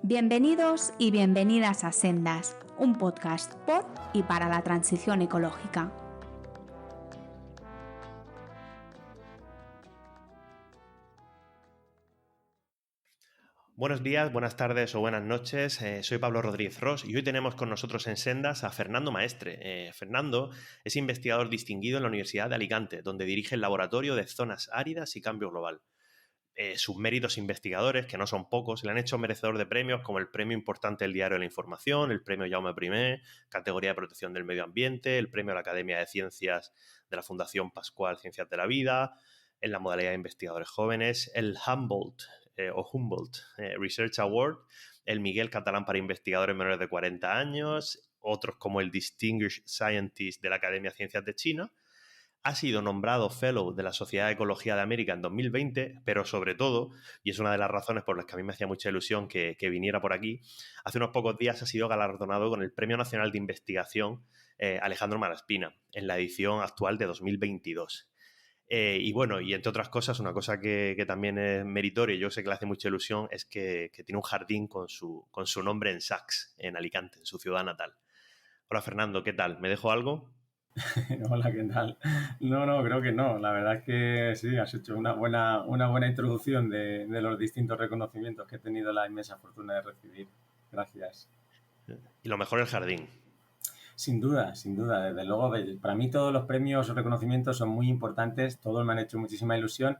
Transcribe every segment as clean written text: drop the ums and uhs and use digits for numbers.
Bienvenidos y bienvenidas a Sendas, un podcast por y para la transición ecológica. Buenos días, buenas tardes o buenas noches. Soy Pablo Rodríguez Ros y hoy tenemos con nosotros en Sendas a Fernando Maestre. Fernando es investigador distinguido en la Universidad de Alicante, donde dirige el Laboratorio de Zonas Áridas y Cambio Global. Sus méritos investigadores, que no son pocos, le han hecho merecedor de premios como el Premio Importante del Diario de la Información, el Premio Jaume I, categoría de Protección del Medio Ambiente, el Premio a la Academia de Ciencias de la Fundación Pascual Ciencias de la Vida, en la modalidad de investigadores jóvenes, el Humboldt Research Award, el Miguel Catalán para investigadores menores de 40 años, otros como el Distinguished Scientist de la Academia de Ciencias de China. Ha sido nombrado Fellow de la Sociedad de Ecología de América en 2020, pero sobre todo, y es una de las razones por las que a mí me hacía mucha ilusión que viniera por aquí, hace unos pocos días ha sido galardonado con el Premio Nacional de Investigación Alejandro Malaspina, en la edición actual de 2022. Y bueno, y entre otras cosas, una cosa que también es meritoria y yo sé que le hace mucha ilusión es que tiene un jardín con su nombre en Sacs, en Alicante, en su ciudad natal. Hola Fernando, ¿qué tal? ¿Me dejo algo? Hola, ¿qué tal? No, creo que no. La verdad es que sí, has hecho una buena introducción de los distintos reconocimientos que he tenido la inmensa fortuna de recibir. Gracias. Y lo mejor el jardín. Sin duda. Desde luego, para mí todos los premios o reconocimientos son muy importantes. Todos me han hecho muchísima ilusión.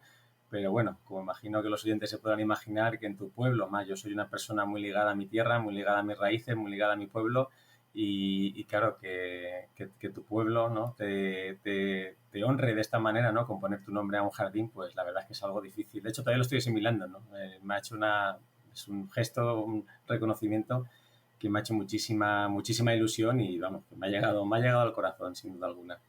Pero bueno, como imagino que los oyentes se podrán imaginar que en tu pueblo, más yo soy una persona muy ligada a mi tierra, muy ligada a mis raíces, muy ligada a mi pueblo. Y claro, que tu pueblo, ¿no? te honre de esta manera, ¿no? Con poner tu nombre a un jardín, pues la verdad es que es algo difícil. De hecho, todavía lo estoy asimilando, ¿no? Me ha hecho es un gesto, un reconocimiento que me ha hecho muchísima ilusión y vamos, me ha llegado al corazón, sin duda alguna.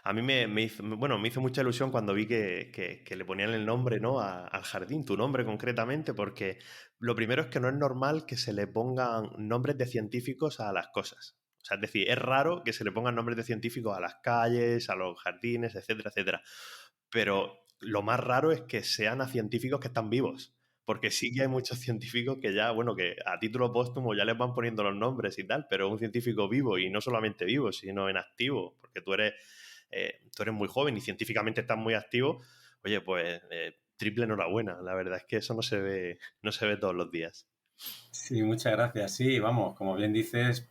A mí me hizo mucha ilusión cuando vi que le ponían el nombre, ¿no? Al jardín, tu nombre concretamente, porque lo primero es que no es normal que se le pongan nombres de científicos a las cosas. O sea, es decir, es raro que se le pongan nombres de científicos a las calles, a los jardines, etcétera, etcétera. Pero lo más raro es que sean a científicos que están vivos. Porque sí que hay muchos científicos que ya, bueno, que a título póstumo ya les van poniendo los nombres y tal, pero un científico vivo, y no solamente vivo, sino en activo, porque tú eres muy joven y científicamente estás muy activo, oye, pues triple enhorabuena. La verdad es que eso no se ve todos los días. Sí, muchas gracias. Sí, vamos, como bien dices,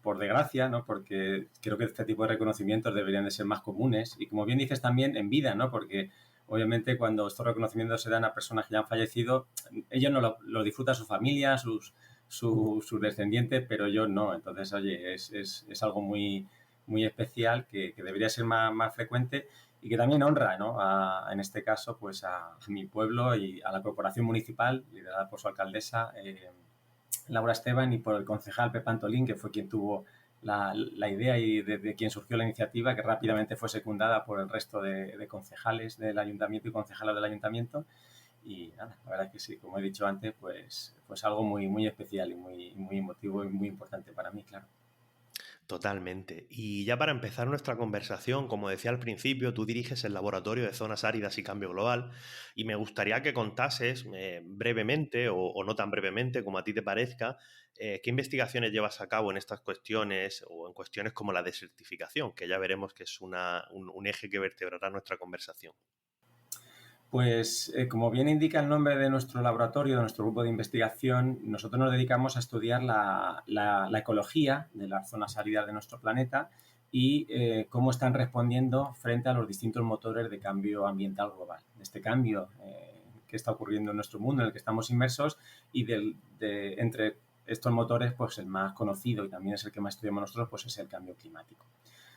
por desgracia, ¿no? Porque creo que este tipo de reconocimientos deberían de ser más comunes y como bien dices también en vida, ¿no? Porque obviamente cuando estos reconocimientos se dan a personas que ya han fallecido, ellos no lo disfrutan su familia, sus descendientes, pero yo no. Entonces, oye, es algo muy especial que debería ser más frecuente y que también honra, ¿no? En este caso, pues a mi pueblo y a la corporación municipal, liderada por su alcaldesa, Laura Esteban, y por el concejal Pep Antolín, que fue quien tuvo la idea y de quien surgió la iniciativa, que rápidamente fue secundada por el resto de concejales del ayuntamiento y concejalos del ayuntamiento. Y nada, la verdad es que sí, como he dicho antes, pues algo muy especial y muy emotivo y muy importante para mí, claro. Totalmente. Y ya para empezar nuestra conversación, como decía al principio, tú diriges el Laboratorio de Zonas Áridas y Cambio Global y me gustaría que contases brevemente o no tan brevemente como a ti te parezca, qué investigaciones llevas a cabo en estas cuestiones o en cuestiones como la desertificación, que ya veremos que es un eje que vertebrará nuestra conversación. Pues como bien indica el nombre de nuestro laboratorio, de nuestro grupo de investigación, nosotros nos dedicamos a estudiar la ecología de las zonas áridas de nuestro planeta y cómo están respondiendo frente a los distintos motores de cambio ambiental global. De este cambio que está ocurriendo en nuestro mundo, en el que estamos inmersos, y entre estos motores, pues el más conocido y también es el que más estudiamos nosotros, pues es el cambio climático.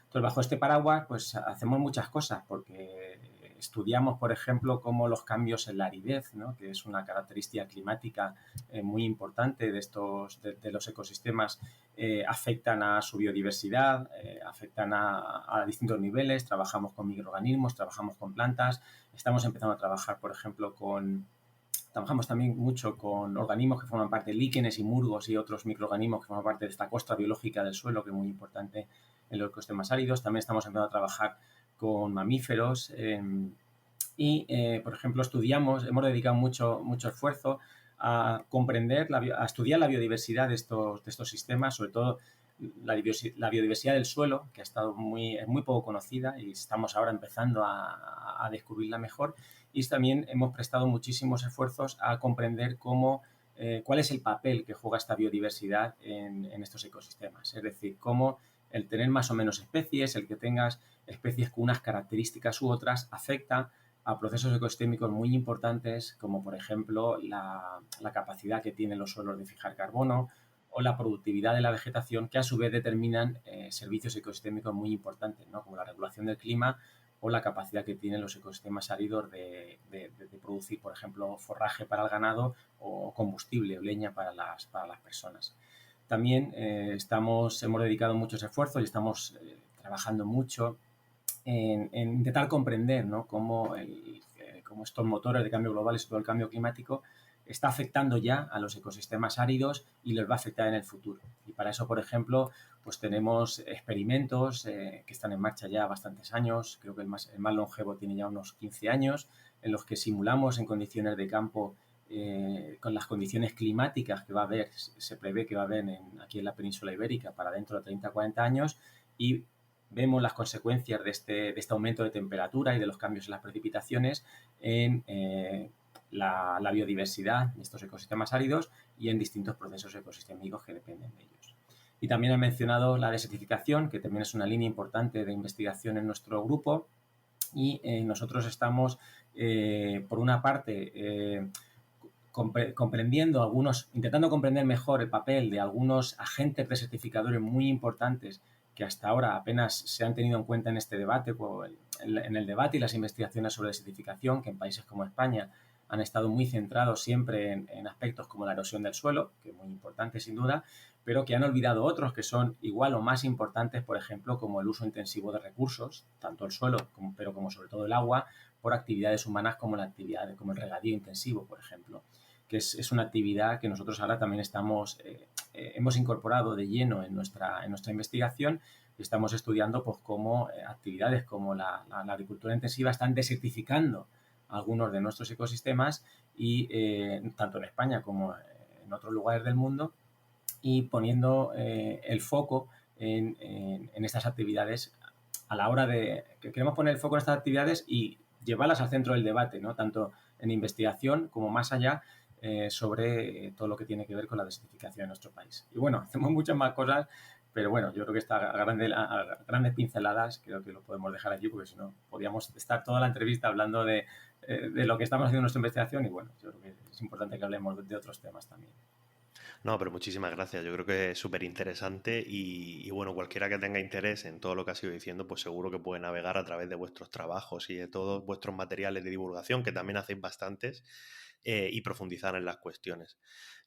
Entonces, bajo este paraguas, pues hacemos muchas cosas, porque estudiamos, por ejemplo, cómo los cambios en la aridez, ¿no? Que es una característica climática muy importante de los ecosistemas, afectan a su biodiversidad, afectan a distintos niveles. Trabajamos con microorganismos, trabajamos con plantas, estamos empezando a trabajar, por ejemplo, trabajamos también mucho con organismos que forman parte de líquenes y murgos y otros microorganismos que forman parte de esta costra biológica del suelo, que es muy importante en los ecosistemas áridos. También estamos empezando a trabajar con mamíferos y, por ejemplo, hemos dedicado mucho esfuerzo a comprender, a estudiar la biodiversidad de estos sistemas, sobre todo la biodiversidad del suelo, que ha estado muy poco conocida y estamos ahora empezando a descubrirla mejor. Y también hemos prestado muchísimos esfuerzos a comprender cuál es el papel que juega esta biodiversidad en estos ecosistemas. Es decir, cómo el tener más o menos especies, el que tengas especies con unas características u otras, afecta a procesos ecosistémicos muy importantes, como por ejemplo la capacidad que tienen los suelos de fijar carbono o la productividad de la vegetación, que a su vez determinan servicios ecosistémicos muy importantes, ¿no? Como la regulación del clima o la capacidad que tienen los ecosistemas áridos de producir, por ejemplo, forraje para el ganado o combustible o leña para las personas. También hemos dedicado muchos esfuerzos y estamos trabajando mucho en intentar comprender, ¿no?, cómo estos motores de cambio global y sobre todo el cambio climático está afectando ya a los ecosistemas áridos y les va a afectar en el futuro. Y para eso, por ejemplo, pues tenemos experimentos que están en marcha ya bastantes años, creo que el más longevo tiene ya unos 15 años, en los que simulamos en condiciones de campo con las condiciones climáticas que va a haber, se prevé que va a haber aquí en la península ibérica para dentro de 30 o 40 años, y vemos las consecuencias de este aumento de temperatura y de los cambios en las precipitaciones en la biodiversidad de estos ecosistemas áridos y en distintos procesos ecosistémicos que dependen de ellos. Y también he mencionado la desertificación, que también es una línea importante de investigación en nuestro grupo, y nosotros estamos, por una parte, intentando comprender mejor el papel de algunos agentes desertificadores muy importantes que hasta ahora apenas se han tenido en cuenta en este debate, en el debate y las investigaciones sobre desertificación, que en países como España han estado muy centrados siempre en aspectos como la erosión del suelo, que es muy importante sin duda, pero que han olvidado otros que son igual o más importantes, por ejemplo, como el uso intensivo de recursos, tanto el suelo pero como sobre todo el agua, por actividades humanas como el regadío intensivo, por ejemplo, que es una actividad que nosotros ahora también hemos incorporado de lleno en nuestra investigación, y estamos estudiando pues cómo actividades como la agricultura intensiva están desertificando algunos de nuestros ecosistemas, y tanto en España como en otros lugares del mundo, y poniendo el foco en estas actividades a la hora de que queremos poner el foco en estas actividades y llevarlas al centro del debate, ¿no?, tanto en investigación como más allá, sobre todo lo que tiene que ver con la desertificación en nuestro país. Y bueno, hacemos muchas más cosas, pero bueno, yo creo que a grandes pinceladas creo que lo podemos dejar aquí, porque si no podríamos estar toda la entrevista hablando de lo que estamos haciendo en nuestra investigación, y bueno, yo creo que es importante que hablemos de otros temas también. No, pero muchísimas gracias. Yo creo que es súper interesante y bueno, cualquiera que tenga interés en todo lo que has ido diciendo, pues seguro que puede navegar a través de vuestros trabajos y de todos vuestros materiales de divulgación, que también hacéis bastantes, y profundizar en las cuestiones.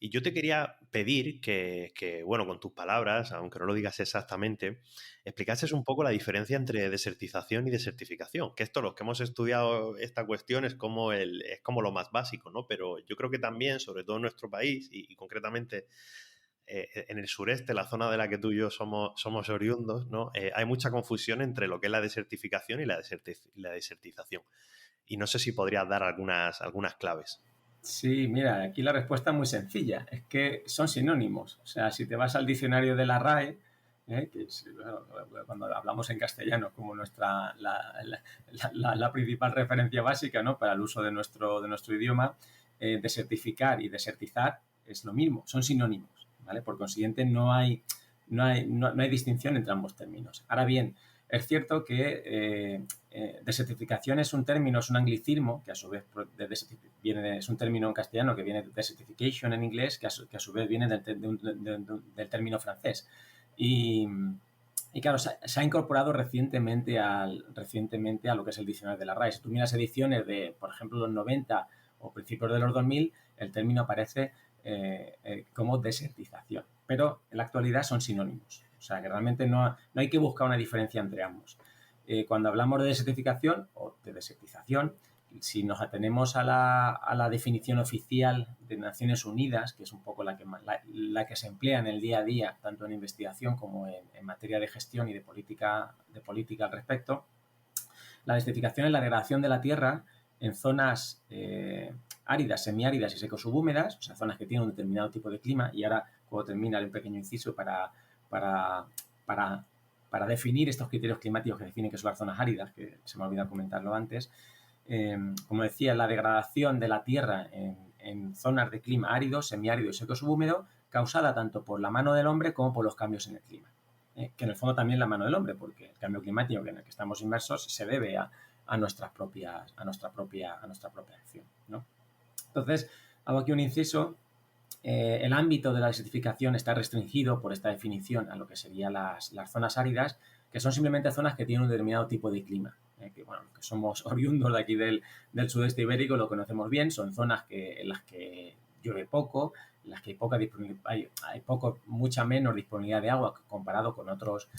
Y yo te quería pedir que, bueno, con tus palabras, aunque no lo digas exactamente, explicases un poco la diferencia entre desertización y desertificación, que esto, los que hemos estudiado esta cuestión, es como lo más básico, ¿no? Pero yo creo que también, sobre todo en nuestro país y concretamente en el sureste, la zona de la que tú y yo somos oriundos, ¿no? Hay mucha confusión entre lo que es la desertificación y la desertización. Y no sé si podrías dar algunas claves. Sí, mira, aquí la respuesta es muy sencilla, es que son sinónimos. O sea, si te vas al diccionario de la RAE, que es, cuando hablamos en castellano como la principal referencia básica, ¿no?, para el uso de nuestro idioma, desertificar y desertizar es lo mismo, son sinónimos, ¿vale? Por consiguiente, no hay distinción entre ambos términos. Ahora bien, es cierto que desertificación es un término, es un anglicismo, que a su vez es un término en castellano que viene de desertification en inglés, que a su vez viene del término francés. Y claro, se ha incorporado recientemente a lo que es el diccionario de la RAE. Si tú miras ediciones de, por ejemplo, los 90 o principios de los 2000, el término aparece como desertización. Pero en la actualidad son sinónimos. O sea, que realmente no hay que buscar una diferencia entre ambos. Cuando hablamos de desertificación o de desertización, si nos atenemos a la definición oficial de Naciones Unidas, que es un poco la que se emplea en el día a día, tanto en investigación como en materia de gestión y de política al respecto, la desertificación es la degradación de la tierra en zonas áridas, semiáridas y seco-subhúmedas, o sea, zonas que tienen un determinado tipo de clima. Y ahora, cuando termina un pequeño inciso para definir estos criterios climáticos que definen qué son las zonas áridas, que se me ha olvidado comentarlo antes. Como decía, la degradación de la tierra en zonas de clima árido, semiárido y seco subhúmedo, causada tanto por la mano del hombre como por los cambios en el clima. Que en el fondo también la mano del hombre, porque el cambio climático en el que estamos inmersos se debe a nuestra propia acción, ¿no? Entonces, hago aquí un inciso. El ámbito de la desertificación está restringido por esta definición a lo que serían las zonas áridas, que son simplemente zonas que tienen un determinado tipo de clima. Que somos oriundos de aquí del sudeste ibérico, lo conocemos bien. Son zonas en las que llueve poco, en las que hay mucha menos disponibilidad de agua comparado con otros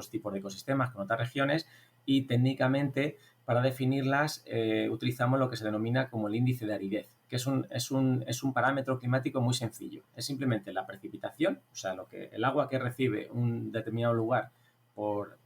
tipos de ecosistemas, con otras regiones, y técnicamente para definirlas utilizamos lo que se denomina como el índice de aridez, que es un parámetro climático muy sencillo. Es simplemente la precipitación, o sea, el agua que recibe un determinado lugar por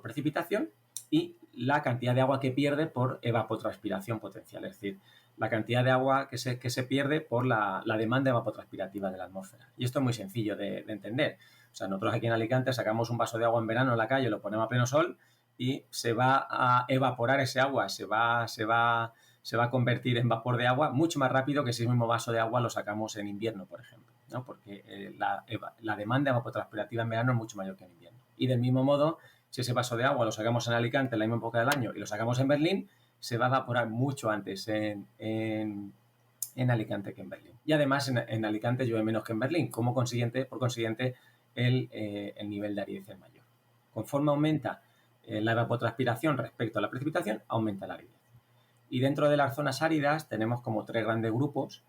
precipitación, y la cantidad de agua que pierde por evapotranspiración potencial, es decir, la cantidad de agua que se pierde por la demanda evapotranspirativa de la atmósfera. Y esto es muy sencillo de entender. O sea, nosotros aquí en Alicante sacamos un vaso de agua en verano en la calle, lo ponemos a pleno sol y se va a evaporar ese agua, se va a convertir en vapor de agua mucho más rápido que si el mismo vaso de agua lo sacamos en invierno, por ejemplo, ¿no? Porque la demanda evapotranspirativa en verano es mucho mayor que en invierno. Y del mismo modo, si ese vaso de agua lo sacamos en Alicante en la misma época del año y lo sacamos en Berlín, se va a evaporar mucho antes en Alicante que en Berlín. Y además en Alicante llueve menos que en Berlín, por consiguiente el nivel de aridez es mayor. Conforme aumenta la evapotranspiración respecto a la precipitación, aumenta la aridez. Y dentro de las zonas áridas tenemos como cuatro grandes grupos.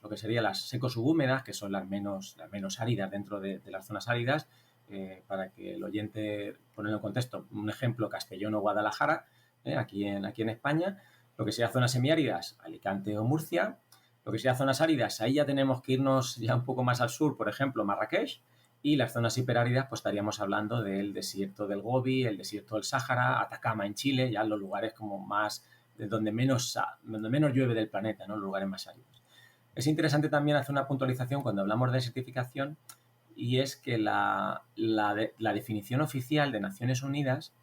Lo que serían las seco-subhúmedas, que son las menos áridas dentro de las zonas áridas. Para que el oyente, ponerlo en contexto, un ejemplo, Castellón o Guadalajara, aquí en España. Lo que sería zonas semiáridas, Alicante o Murcia. Lo que sería zonas áridas, ahí ya tenemos que irnos ya un poco más al sur, por ejemplo, Marrakech. Y las zonas hiperáridas, pues estaríamos hablando del desierto del Gobi, el desierto del Sáhara, Atacama en Chile, ya los lugares como más, donde menos llueve del planeta, ¿no? Los lugares más áridos. Es interesante también hacer una puntualización cuando hablamos de desertificación, y es que la definición oficial de Naciones Unidas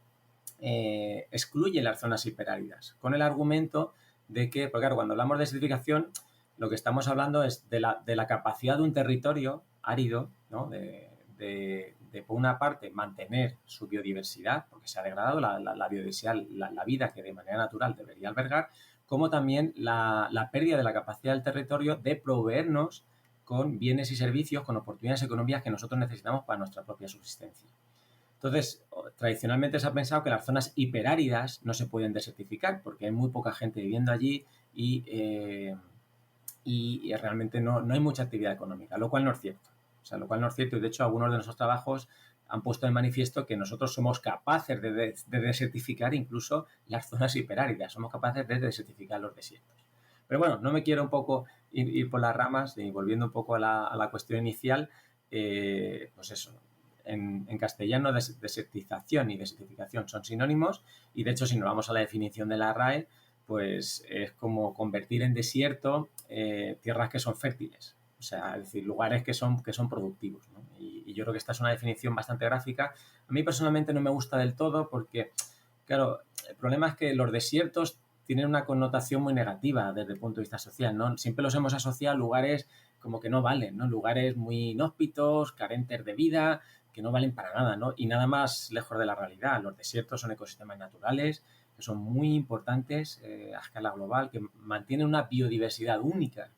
excluye las zonas hiperáridas, con el argumento de que, porque claro, cuando hablamos de desertificación, lo que estamos hablando es de la capacidad de un territorio árido, ¿no? de por una parte, mantener su biodiversidad, porque se ha degradado la biodiversidad, la vida que de manera natural debería albergar, como también la pérdida de la capacidad del territorio de proveernos con bienes y servicios, con oportunidades económicas que nosotros necesitamos para nuestra propia subsistencia. Entonces, tradicionalmente se ha pensado que las zonas hiperáridas no se pueden desertificar porque hay muy poca gente viviendo allí y realmente no hay mucha actividad económica, lo cual no es cierto. O sea, lo cual no es cierto, y de hecho algunos de nuestros trabajos han puesto de manifiesto que nosotros somos capaces de desertificar incluso las zonas hiperáridas, somos capaces de desertificar los desiertos. Pero bueno, no me quiero un poco ir por las ramas, y volviendo un poco a la cuestión inicial, pues eso, en castellano desertización y desertificación son sinónimos, y de hecho si nos vamos a la definición de la RAE, pues es como convertir en desierto tierras que son fértiles, o sea, es decir, lugares que son productivos, ¿no? Y yo creo que esta es una definición bastante gráfica. A mí personalmente no me gusta del todo porque, claro, el problema es que los desiertos tienen una connotación muy negativa desde el punto de vista social, ¿no? Siempre los hemos asociado a lugares como que no valen, ¿no? Lugares muy inhóspitos, carentes de vida, que no valen para nada, ¿no? Y nada más lejos de la realidad. Los desiertos son ecosistemas naturales que son muy importantes a escala global, que mantienen una biodiversidad única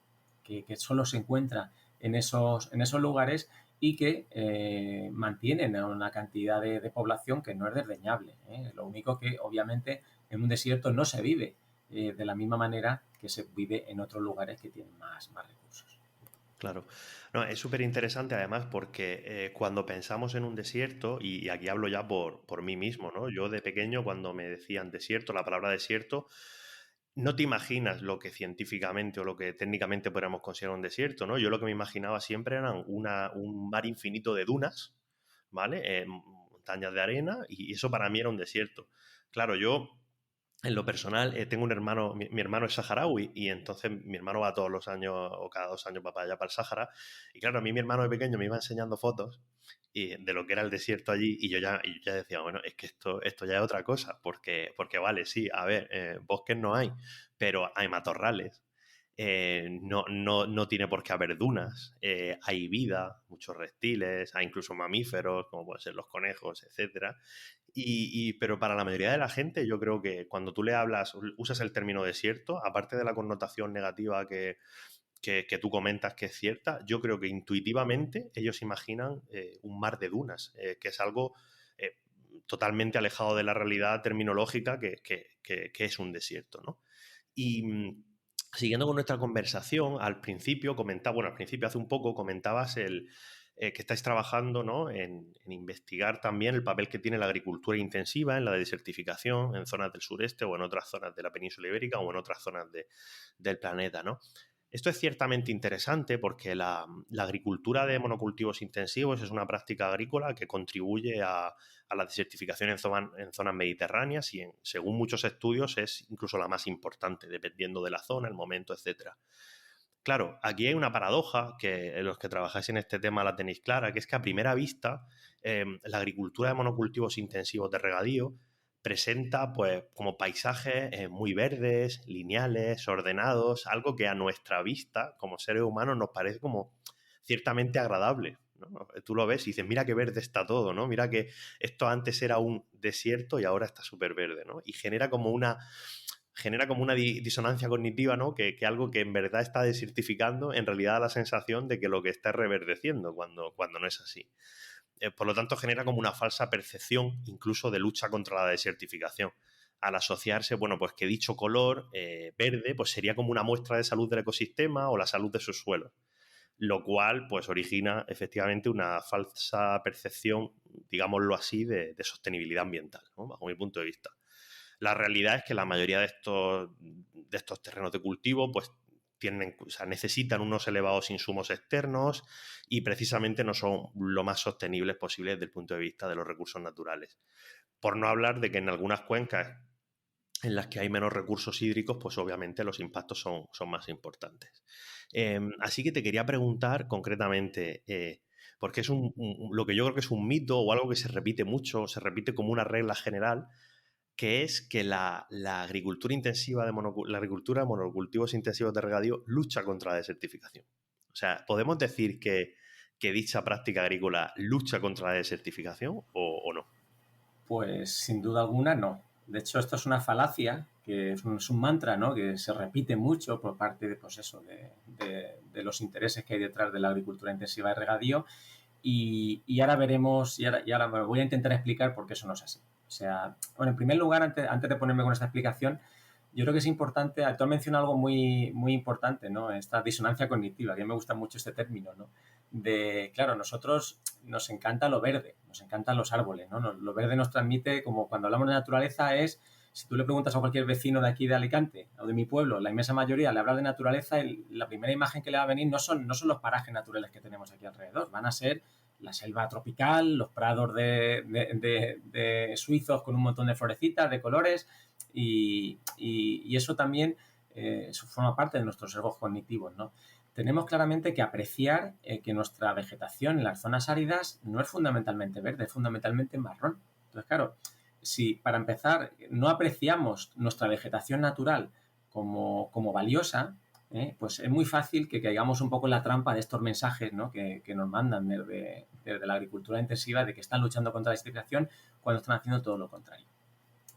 que solo se encuentra en esos lugares, y que mantienen una cantidad de población que no es desdeñable. Lo único que, obviamente, en un desierto no se vive de la misma manera que se vive en otros lugares que tienen más recursos. Claro. No, es súper interesante además porque cuando pensamos en un desierto, y aquí hablo ya por mí mismo, ¿no? Yo de pequeño, cuando me decían desierto, la palabra desierto, no te imaginas lo que científicamente o lo que técnicamente podríamos considerar un desierto, ¿no? Yo lo que me imaginaba siempre eran un mar infinito de dunas, ¿vale? Montañas de arena, y eso para mí era un desierto. Claro, yo en lo personal, tengo un hermano, mi hermano es saharaui y entonces mi hermano va todos los años o cada 2 años va para allá, para el Sáhara. Y claro, a mí mi hermano de pequeño me iba enseñando fotos de lo que era el desierto allí y yo ya decía, bueno, es que esto ya es otra cosa, porque vale, sí, a ver, bosques no hay, pero hay matorrales. No tiene por qué haber dunas, hay vida, muchos reptiles, hay incluso mamíferos, como pueden ser los conejos, etcétera. Pero para la mayoría de la gente, yo creo que cuando tú le hablas, usas el término desierto, aparte de la connotación negativa que tú comentas que es cierta, yo creo que intuitivamente ellos imaginan un mar de dunas, que es algo totalmente alejado de la realidad terminológica que es un desierto, ¿no? Y siguiendo con nuestra conversación, al principio hace un poco comentabas que estáis trabajando, ¿no?, en investigar también el papel que tiene la agricultura intensiva en la desertificación en zonas del sureste o en otras zonas de la península ibérica o en otras zonas del planeta, ¿no? Esto es ciertamente interesante porque la agricultura de monocultivos intensivos es una práctica agrícola que contribuye a la desertificación en zonas mediterráneas y según muchos estudios es incluso la más importante, dependiendo de la zona, el momento, etcétera. Claro, aquí hay una paradoja que los que trabajáis en este tema la tenéis clara, que es que a primera vista la agricultura de monocultivos intensivos de regadío presenta pues como paisajes muy verdes, lineales, ordenados, algo que a nuestra vista como seres humanos nos parece como ciertamente agradable, ¿no? Tú lo ves y dices, mira qué verde está todo, ¿no? Mira que esto antes era un desierto y ahora está súper verde, ¿no? Y genera como una disonancia cognitiva, ¿no? Que algo que en verdad está desertificando, en realidad da la sensación de que lo que está es reverdeciendo cuando no es así. Por lo tanto, genera como una falsa percepción incluso de lucha contra la desertificación. Al asociarse, bueno, pues que dicho color verde pues sería como una muestra de salud del ecosistema o la salud de sus suelos, lo cual pues origina efectivamente una falsa percepción, digámoslo así, de sostenibilidad ambiental, ¿no?, bajo mi punto de vista. La realidad es que la mayoría de estos terrenos de cultivo pues necesitan unos elevados insumos externos y precisamente no son lo más sostenibles posibles desde el punto de vista de los recursos naturales. Por no hablar de que en algunas cuencas en las que hay menos recursos hídricos, pues obviamente los impactos son más importantes. Así que te quería preguntar concretamente, porque es lo que yo creo que es un mito o algo que se repite mucho, se repite como una regla general, que es que la agricultura intensiva la agricultura de monocultivos intensivos de regadío lucha contra la desertificación. O sea, ¿podemos decir que dicha práctica agrícola lucha contra la desertificación o no? Pues sin duda alguna no. De hecho, esto es una falacia, que es un mantra, ¿no?, que se repite mucho por parte de, pues eso, de los intereses que hay detrás de la agricultura intensiva de regadío. Y ahora veremos, y ahora voy a intentar explicar por qué eso no es así. O sea, bueno, en primer lugar, antes de ponerme con esta explicación, yo creo que es importante, tú has mencionado algo muy, muy importante, ¿no?, esta disonancia cognitiva, que a mí me gusta mucho este término, ¿no? Claro, nosotros nos encanta lo verde, nos encantan los árboles, ¿no? Lo verde nos transmite, como cuando hablamos de naturaleza, si tú le preguntas a cualquier vecino de aquí de Alicante o de mi pueblo, la inmensa mayoría le habla de naturaleza, la primera imagen que le va a venir no son los parajes naturales que tenemos aquí alrededor, van a ser la selva tropical, los prados de suizos con un montón de florecitas, de colores, y eso también eso forma parte de nuestros sesgos cognitivos, ¿no? Tenemos claramente que apreciar que nuestra vegetación en las zonas áridas no es fundamentalmente verde, es fundamentalmente marrón. Entonces, claro, si para empezar no apreciamos nuestra vegetación natural como valiosa, pues es muy fácil que caigamos un poco en la trampa de estos mensajes, ¿no?, que nos mandan desde la agricultura intensiva, de que están luchando contra la desertificación cuando están haciendo todo lo contrario.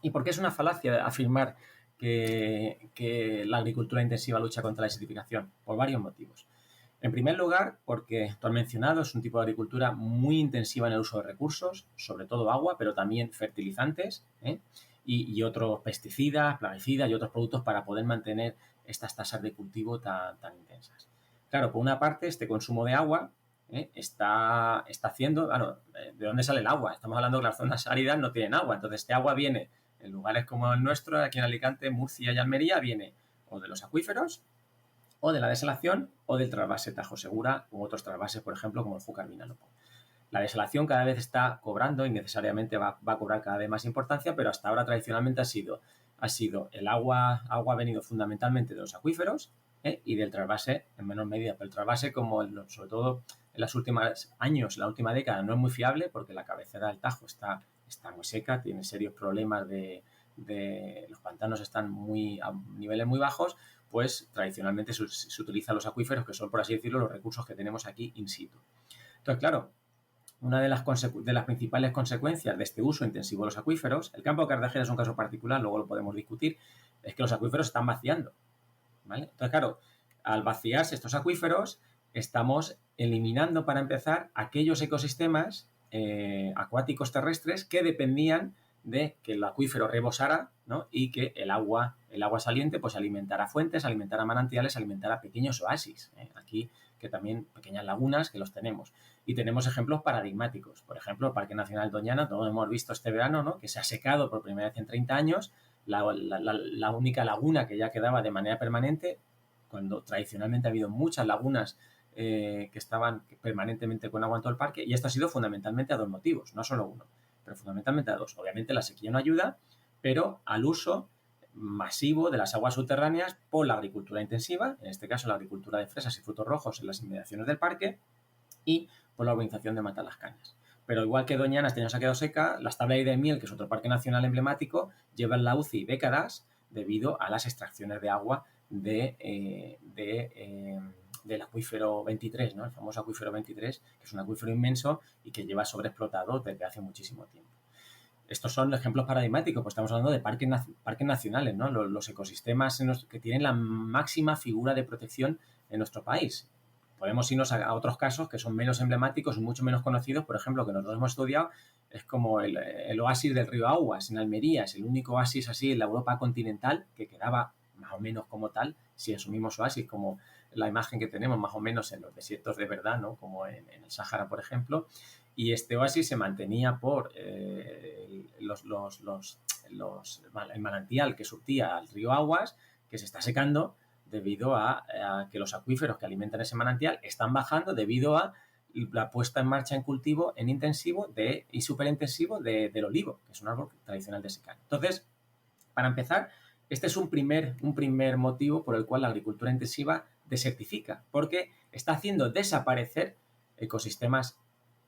¿Y por qué es una falacia afirmar que la agricultura intensiva lucha contra la desertificación? Por varios motivos. En primer lugar, porque tú has mencionado, es un tipo de agricultura muy intensiva en el uso de recursos, sobre todo agua, pero también fertilizantes, y otros pesticidas, plaguicidas y otros productos para poder mantener estas tasas de cultivo tan intensas. Claro, por una parte, este consumo de agua está haciendo, claro, ¿de dónde sale el agua? Estamos hablando que las zonas áridas no tienen agua, entonces este agua viene en lugares como el nuestro, aquí en Alicante, Murcia y Almería, viene o de los acuíferos, o de la desalación, o del trasvase Tajo Segura, u otros trasvases, por ejemplo, como el Júcar Vinalopó. La desalación cada vez está cobrando y necesariamente va a cobrar cada vez más importancia, pero hasta ahora tradicionalmente ha sido ha sido el agua ha venido fundamentalmente de los acuíferos y del trasvase en menor medida. Pero el trasvase, como sobre todo en los últimos años, la última década, no es muy fiable porque la cabecera del Tajo está muy seca, tiene serios problemas los pantanos están a niveles muy bajos, pues tradicionalmente se utilizan los acuíferos, que son, por así decirlo, los recursos que tenemos aquí in situ. Entonces, claro, una de las principales consecuencias de este uso intensivo de los acuíferos, el campo de Cartagena es un caso particular, luego lo podemos discutir, es que los acuíferos están vaciando, ¿vale? Entonces, claro, al vaciarse estos acuíferos, estamos eliminando, para empezar, aquellos ecosistemas acuáticos terrestres que dependían de que el acuífero rebosara, ¿no? Y que el agua saliente pues alimentara fuentes, alimentara manantiales, alimentara pequeños oasis. Aquí, que también pequeñas lagunas que los tenemos. Y tenemos ejemplos paradigmáticos. Por ejemplo, el Parque Nacional Doñana, todos hemos visto este verano, ¿no? Que se ha secado por primera vez en 30 años, la única laguna que ya quedaba de manera permanente, cuando tradicionalmente ha habido muchas lagunas que estaban permanentemente con agua en todo el parque, y esto ha sido fundamentalmente a dos motivos, no solo uno, pero fundamentalmente a dos. Obviamente la sequía no ayuda, pero al uso masivo de las aguas subterráneas por la agricultura intensiva, en este caso la agricultura de fresas y frutos rojos en las inmediaciones del parque, y por la urbanización de Matalascañas. Pero igual que Doñana este año se ha quedado seca, las Tablas de Miel, que es otro parque nacional emblemático, lleva en la UCI décadas debido a las extracciones de agua del acuífero 23, ¿no? El famoso acuífero 23, que es un acuífero inmenso y que lleva sobreexplotado desde hace muchísimo tiempo. Estos son ejemplos paradigmáticos, pues estamos hablando de parques nacionales, ¿no? Los ecosistemas que tienen la máxima figura de protección en nuestro país. Podemos irnos a otros casos que son menos emblemáticos y mucho menos conocidos, por ejemplo, que nosotros hemos estudiado, es como el oasis del río Aguas en Almería, es el único oasis así en la Europa continental que quedaba más o menos como tal, si asumimos oasis como la imagen que tenemos más o menos en los desiertos de verdad, ¿no? Como en el Sáhara, por ejemplo, y este oasis se mantenía por el manantial que surtía al río Aguas, que se está secando debido a que los acuíferos que alimentan ese manantial están bajando debido a la puesta en marcha en cultivo en intensivo y superintensivo del olivo, que es un árbol tradicional de secano. Entonces, para empezar, este es un primer motivo por el cual la agricultura intensiva desertifica, porque está haciendo desaparecer ecosistemas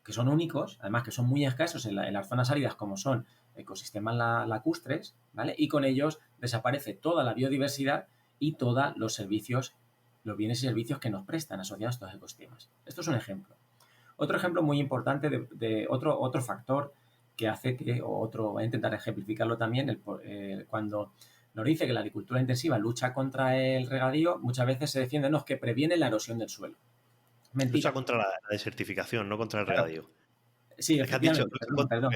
que son únicos, además que son muy escasos en las zonas áridas, como son ecosistemas lacustres, ¿vale? Y con ellos desaparece toda la biodiversidad y todos los servicios, los bienes y servicios que nos prestan asociados a estos ecosistemas. Esto es un ejemplo. Otro ejemplo muy importante de otro factor que hace que, voy a intentar ejemplificarlo también, cuando nos dice que la agricultura intensiva lucha contra el regadío, muchas veces se defiende, no, es que previene la erosión del suelo. Mentira. Lucha contra la desertificación, no contra el regadío. Sí, es que has dicho, perdón.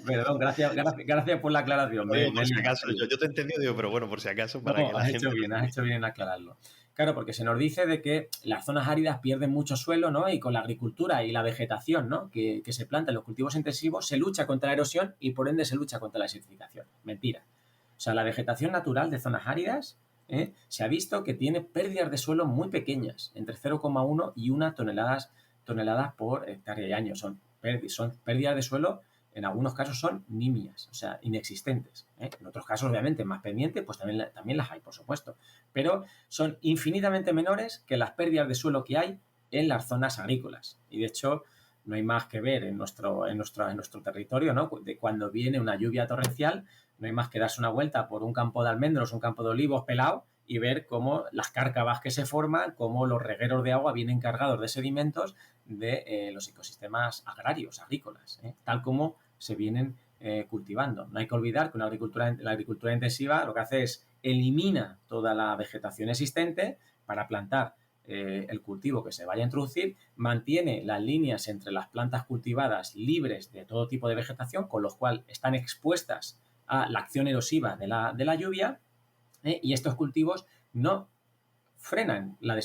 Perdón, gracias por la aclaración. Por si acaso, yo te he entendido, digo, pero bueno, por si acaso, para que la gente... Has hecho bien en aclararlo. Claro, porque se nos dice de que las zonas áridas pierden mucho suelo, ¿no? Y con la agricultura y la vegetación, ¿no? que se planta en los cultivos intensivos, se lucha contra la erosión y por ende se lucha contra la desertificación. Mentira. O sea, la vegetación natural de zonas áridas se ha visto que tiene pérdidas de suelo muy pequeñas, entre 0,1 y 1 toneladas por hectárea y año. Son pérdidas de suelo, en algunos casos son nimias, o sea, inexistentes. En otros casos, obviamente, más pendientes, pues también las hay, por supuesto. Pero son infinitamente menores que las pérdidas de suelo que hay en las zonas agrícolas. Y, de hecho, no hay más que ver en nuestro territorio, ¿no? De cuando viene una lluvia torrencial, no hay más que darse una vuelta por un campo de almendros, un campo de olivos pelado y ver cómo las cárcavas que se forman, cómo los regueros de agua vienen cargados de sedimentos de los ecosistemas agrarios, agrícolas, tal como se vienen cultivando. No hay que olvidar que la agricultura intensiva lo que hace es elimina toda la vegetación existente para plantar el cultivo que se vaya a introducir, mantiene las líneas entre las plantas cultivadas libres de todo tipo de vegetación, con lo cual están expuestas a la acción erosiva de la lluvia, y estos cultivos no frenan la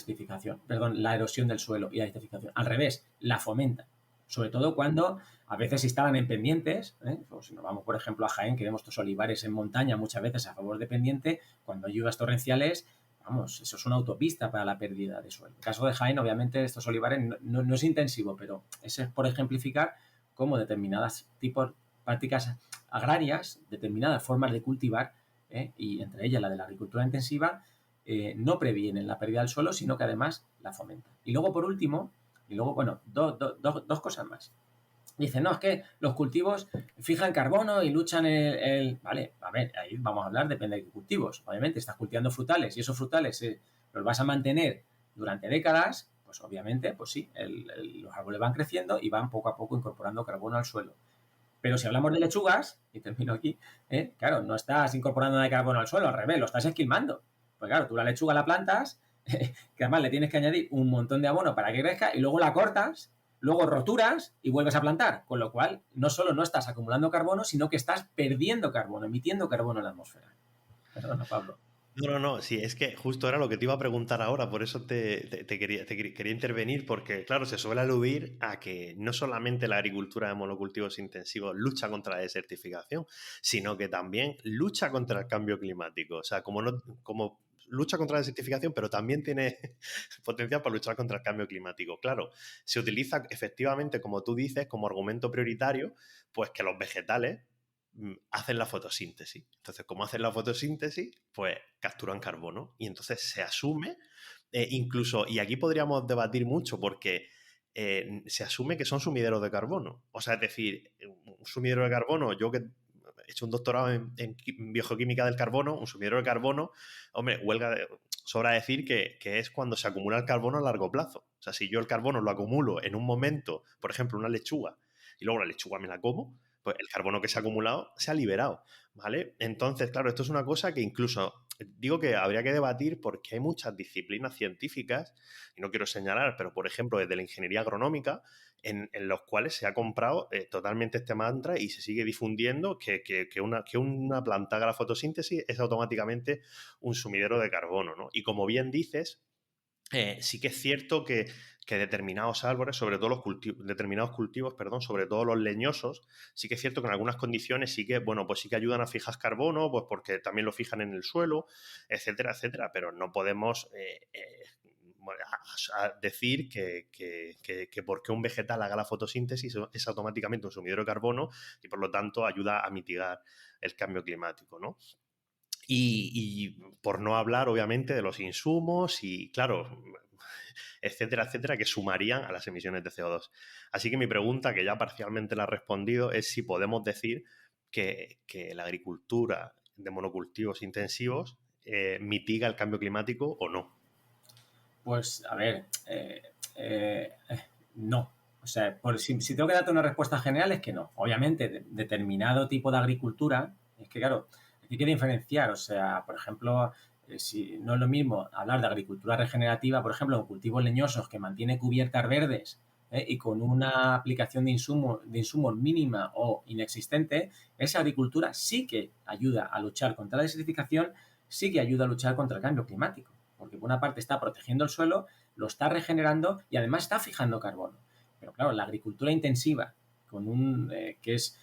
erosión del suelo y la desertificación. Al revés, la fomentan. Sobre todo cuando a veces se instalan en pendientes, o si nos vamos, por ejemplo, a Jaén, que vemos estos olivares en montaña muchas veces a favor de pendiente, cuando hay lluvias torrenciales, vamos, eso es una autopista para la pérdida de suelo. En el caso de Jaén, obviamente, estos olivares no es intensivo, pero eso es por ejemplificar cómo determinadas prácticas agrarias, determinadas formas de cultivar, y entre ellas la de la agricultura intensiva, no previenen la pérdida del suelo, sino que además la fomentan. Y luego, por último, bueno, dos cosas más. Dicen, no, es que los cultivos fijan carbono y luchan Vale, a ver, ahí vamos a hablar, depende de qué cultivos. Obviamente, estás cultivando frutales y esos frutales los vas a mantener durante décadas, pues obviamente, pues sí, los árboles van creciendo y van poco a poco incorporando carbono al suelo. Pero si hablamos de lechugas, y termino aquí, claro, no estás incorporando nada de carbono al suelo, al revés, lo estás esquilmando. Pues claro, tú la lechuga la plantas, que además le tienes que añadir un montón de abono para que crezca y luego la cortas, luego roturas y vuelves a plantar. Con lo cual, no solo no estás acumulando carbono, sino que estás perdiendo carbono, emitiendo carbono en la atmósfera. Perdona, Pablo. No, sí, es que justo era lo que te iba a preguntar ahora, por eso te quería intervenir, porque claro, se suele aludir a que no solamente la agricultura de monocultivos intensivos lucha contra la desertificación, sino que también lucha contra el cambio climático. O sea, como lucha contra la desertificación, pero también tiene potencial para luchar contra el cambio climático. Claro, se utiliza efectivamente, como tú dices, como argumento prioritario, pues que los vegetales hacen la fotosíntesis. Entonces, como hacen la fotosíntesis, pues capturan carbono. Y entonces se asume, incluso, y aquí podríamos debatir mucho porque se asume que son sumideros de carbono. O sea, es decir, un sumidero de carbono, yo que he hecho un doctorado en biogeoquímica del carbono, un sumidero de carbono, hombre, sobra decir que es cuando se acumula el carbono a largo plazo. O sea, si yo el carbono lo acumulo en un momento, por ejemplo, una lechuga, y luego la lechuga me la como, pues el carbono que se ha acumulado se ha liberado, ¿vale? Entonces, claro, esto es una cosa que incluso digo que habría que debatir porque hay muchas disciplinas científicas, y no quiero señalar, pero por ejemplo desde la ingeniería agronómica, en los cuales se ha comprado totalmente este mantra y se sigue difundiendo que una planta haga la fotosíntesis es automáticamente un sumidero de carbono, ¿no? Y como bien dices, sí que es cierto que determinados árboles, sobre todo determinados cultivos, sobre todo los leñosos, sí que es cierto que en algunas condiciones sí que, bueno, pues sí que ayudan a fijar carbono, pues porque también lo fijan en el suelo, etcétera, etcétera, pero no podemos a decir que porque un vegetal haga la fotosíntesis es automáticamente un sumidero de carbono y por lo tanto ayuda a mitigar el cambio climático, ¿no? Y por no hablar, obviamente, de los insumos y, claro, etcétera, etcétera, que sumarían a las emisiones de CO2. Así que mi pregunta, que ya parcialmente la he respondido, es si podemos decir que la agricultura de monocultivos intensivos mitiga el cambio climático o no. Pues, a ver, no. O sea, si tengo que darte una respuesta general es que no. Obviamente, determinado tipo de agricultura, es que claro, hay que diferenciar. O sea, por ejemplo, si no es lo mismo hablar de agricultura regenerativa, por ejemplo, en cultivos leñosos que mantiene cubiertas verdes y con una aplicación de insumos mínima o inexistente, esa agricultura sí que ayuda a luchar contra la desertificación, sí que ayuda a luchar contra el cambio climático. Porque por una parte está protegiendo el suelo, lo está regenerando y además está fijando carbono. Pero claro, la agricultura intensiva, que es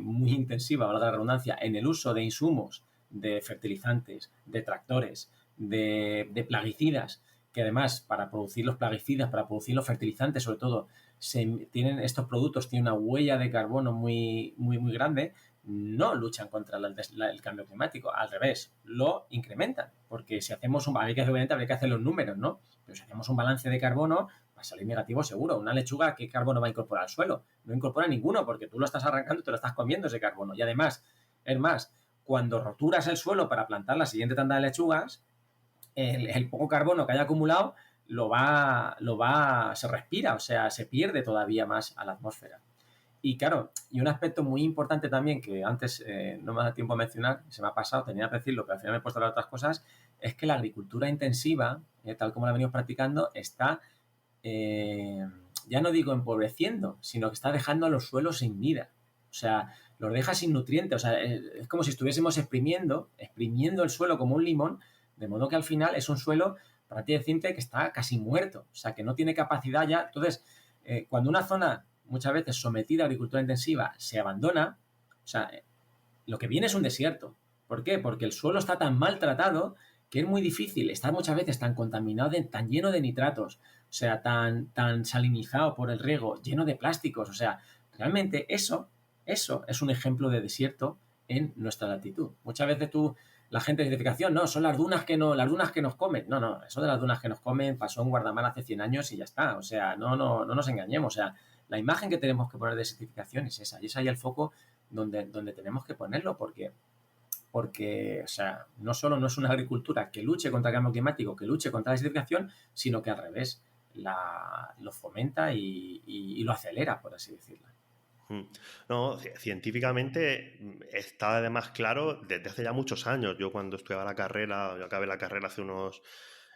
muy intensiva, valga la redundancia, en el uso de insumos, de fertilizantes, de tractores, de plaguicidas, que además para producir los plaguicidas, para producir los fertilizantes sobre todo, estos productos tienen una huella de carbono muy, muy, muy grande, no luchan contra el cambio climático, al revés, lo incrementan, porque si hacemos obviamente habría que hacer los números, ¿no? Pero si hacemos un balance de carbono, va a salir negativo seguro. Una lechuga, ¿qué carbono va a incorporar al suelo? No incorpora ninguno, porque tú lo estás arrancando y te lo estás comiendo ese carbono. Y además, es más, cuando roturas el suelo para plantar la siguiente tanda de lechugas, el poco carbono que haya acumulado se respira, o sea, se pierde todavía más a la atmósfera. Y claro, y un aspecto muy importante también que antes no me ha dado tiempo a mencionar, se me ha pasado, tenía que decirlo, pero al final me he puesto a hablar de otras cosas, es que la agricultura intensiva, tal como la venimos practicando, está, ya no digo empobreciendo, sino que está dejando a los suelos sin vida. O sea, los deja sin nutrientes. O sea, es como si estuviésemos exprimiendo el suelo como un limón, de modo que al final es un suelo prácticamente que está casi muerto. O sea, que no tiene capacidad ya. Entonces, cuando una zona muchas veces sometida a agricultura intensiva se abandona, o sea, lo que viene es un desierto. ¿Por qué? Porque el suelo está tan maltratado que es muy difícil, está muchas veces tan contaminado, tan lleno de nitratos, o sea, tan salinizado por el riego, lleno de plásticos, o sea, realmente eso es un ejemplo de desierto en nuestra latitud. Muchas veces la gente de certificación, no, son las dunas que nos comen. No, eso de las dunas que nos comen pasó en Guardamar hace 100 años y ya está. O sea, no nos engañemos. O sea, la imagen que tenemos que poner de certificación es esa. Y es ahí el foco donde tenemos que ponerlo porque, o sea, no solo no es una agricultura que luche contra el cambio climático, que luche contra la desertificación, sino que al revés, lo fomenta y lo acelera, por así decirlo. No, científicamente está además claro desde hace ya muchos años. Yo cuando estudiaba la carrera, yo acabé la carrera hace unos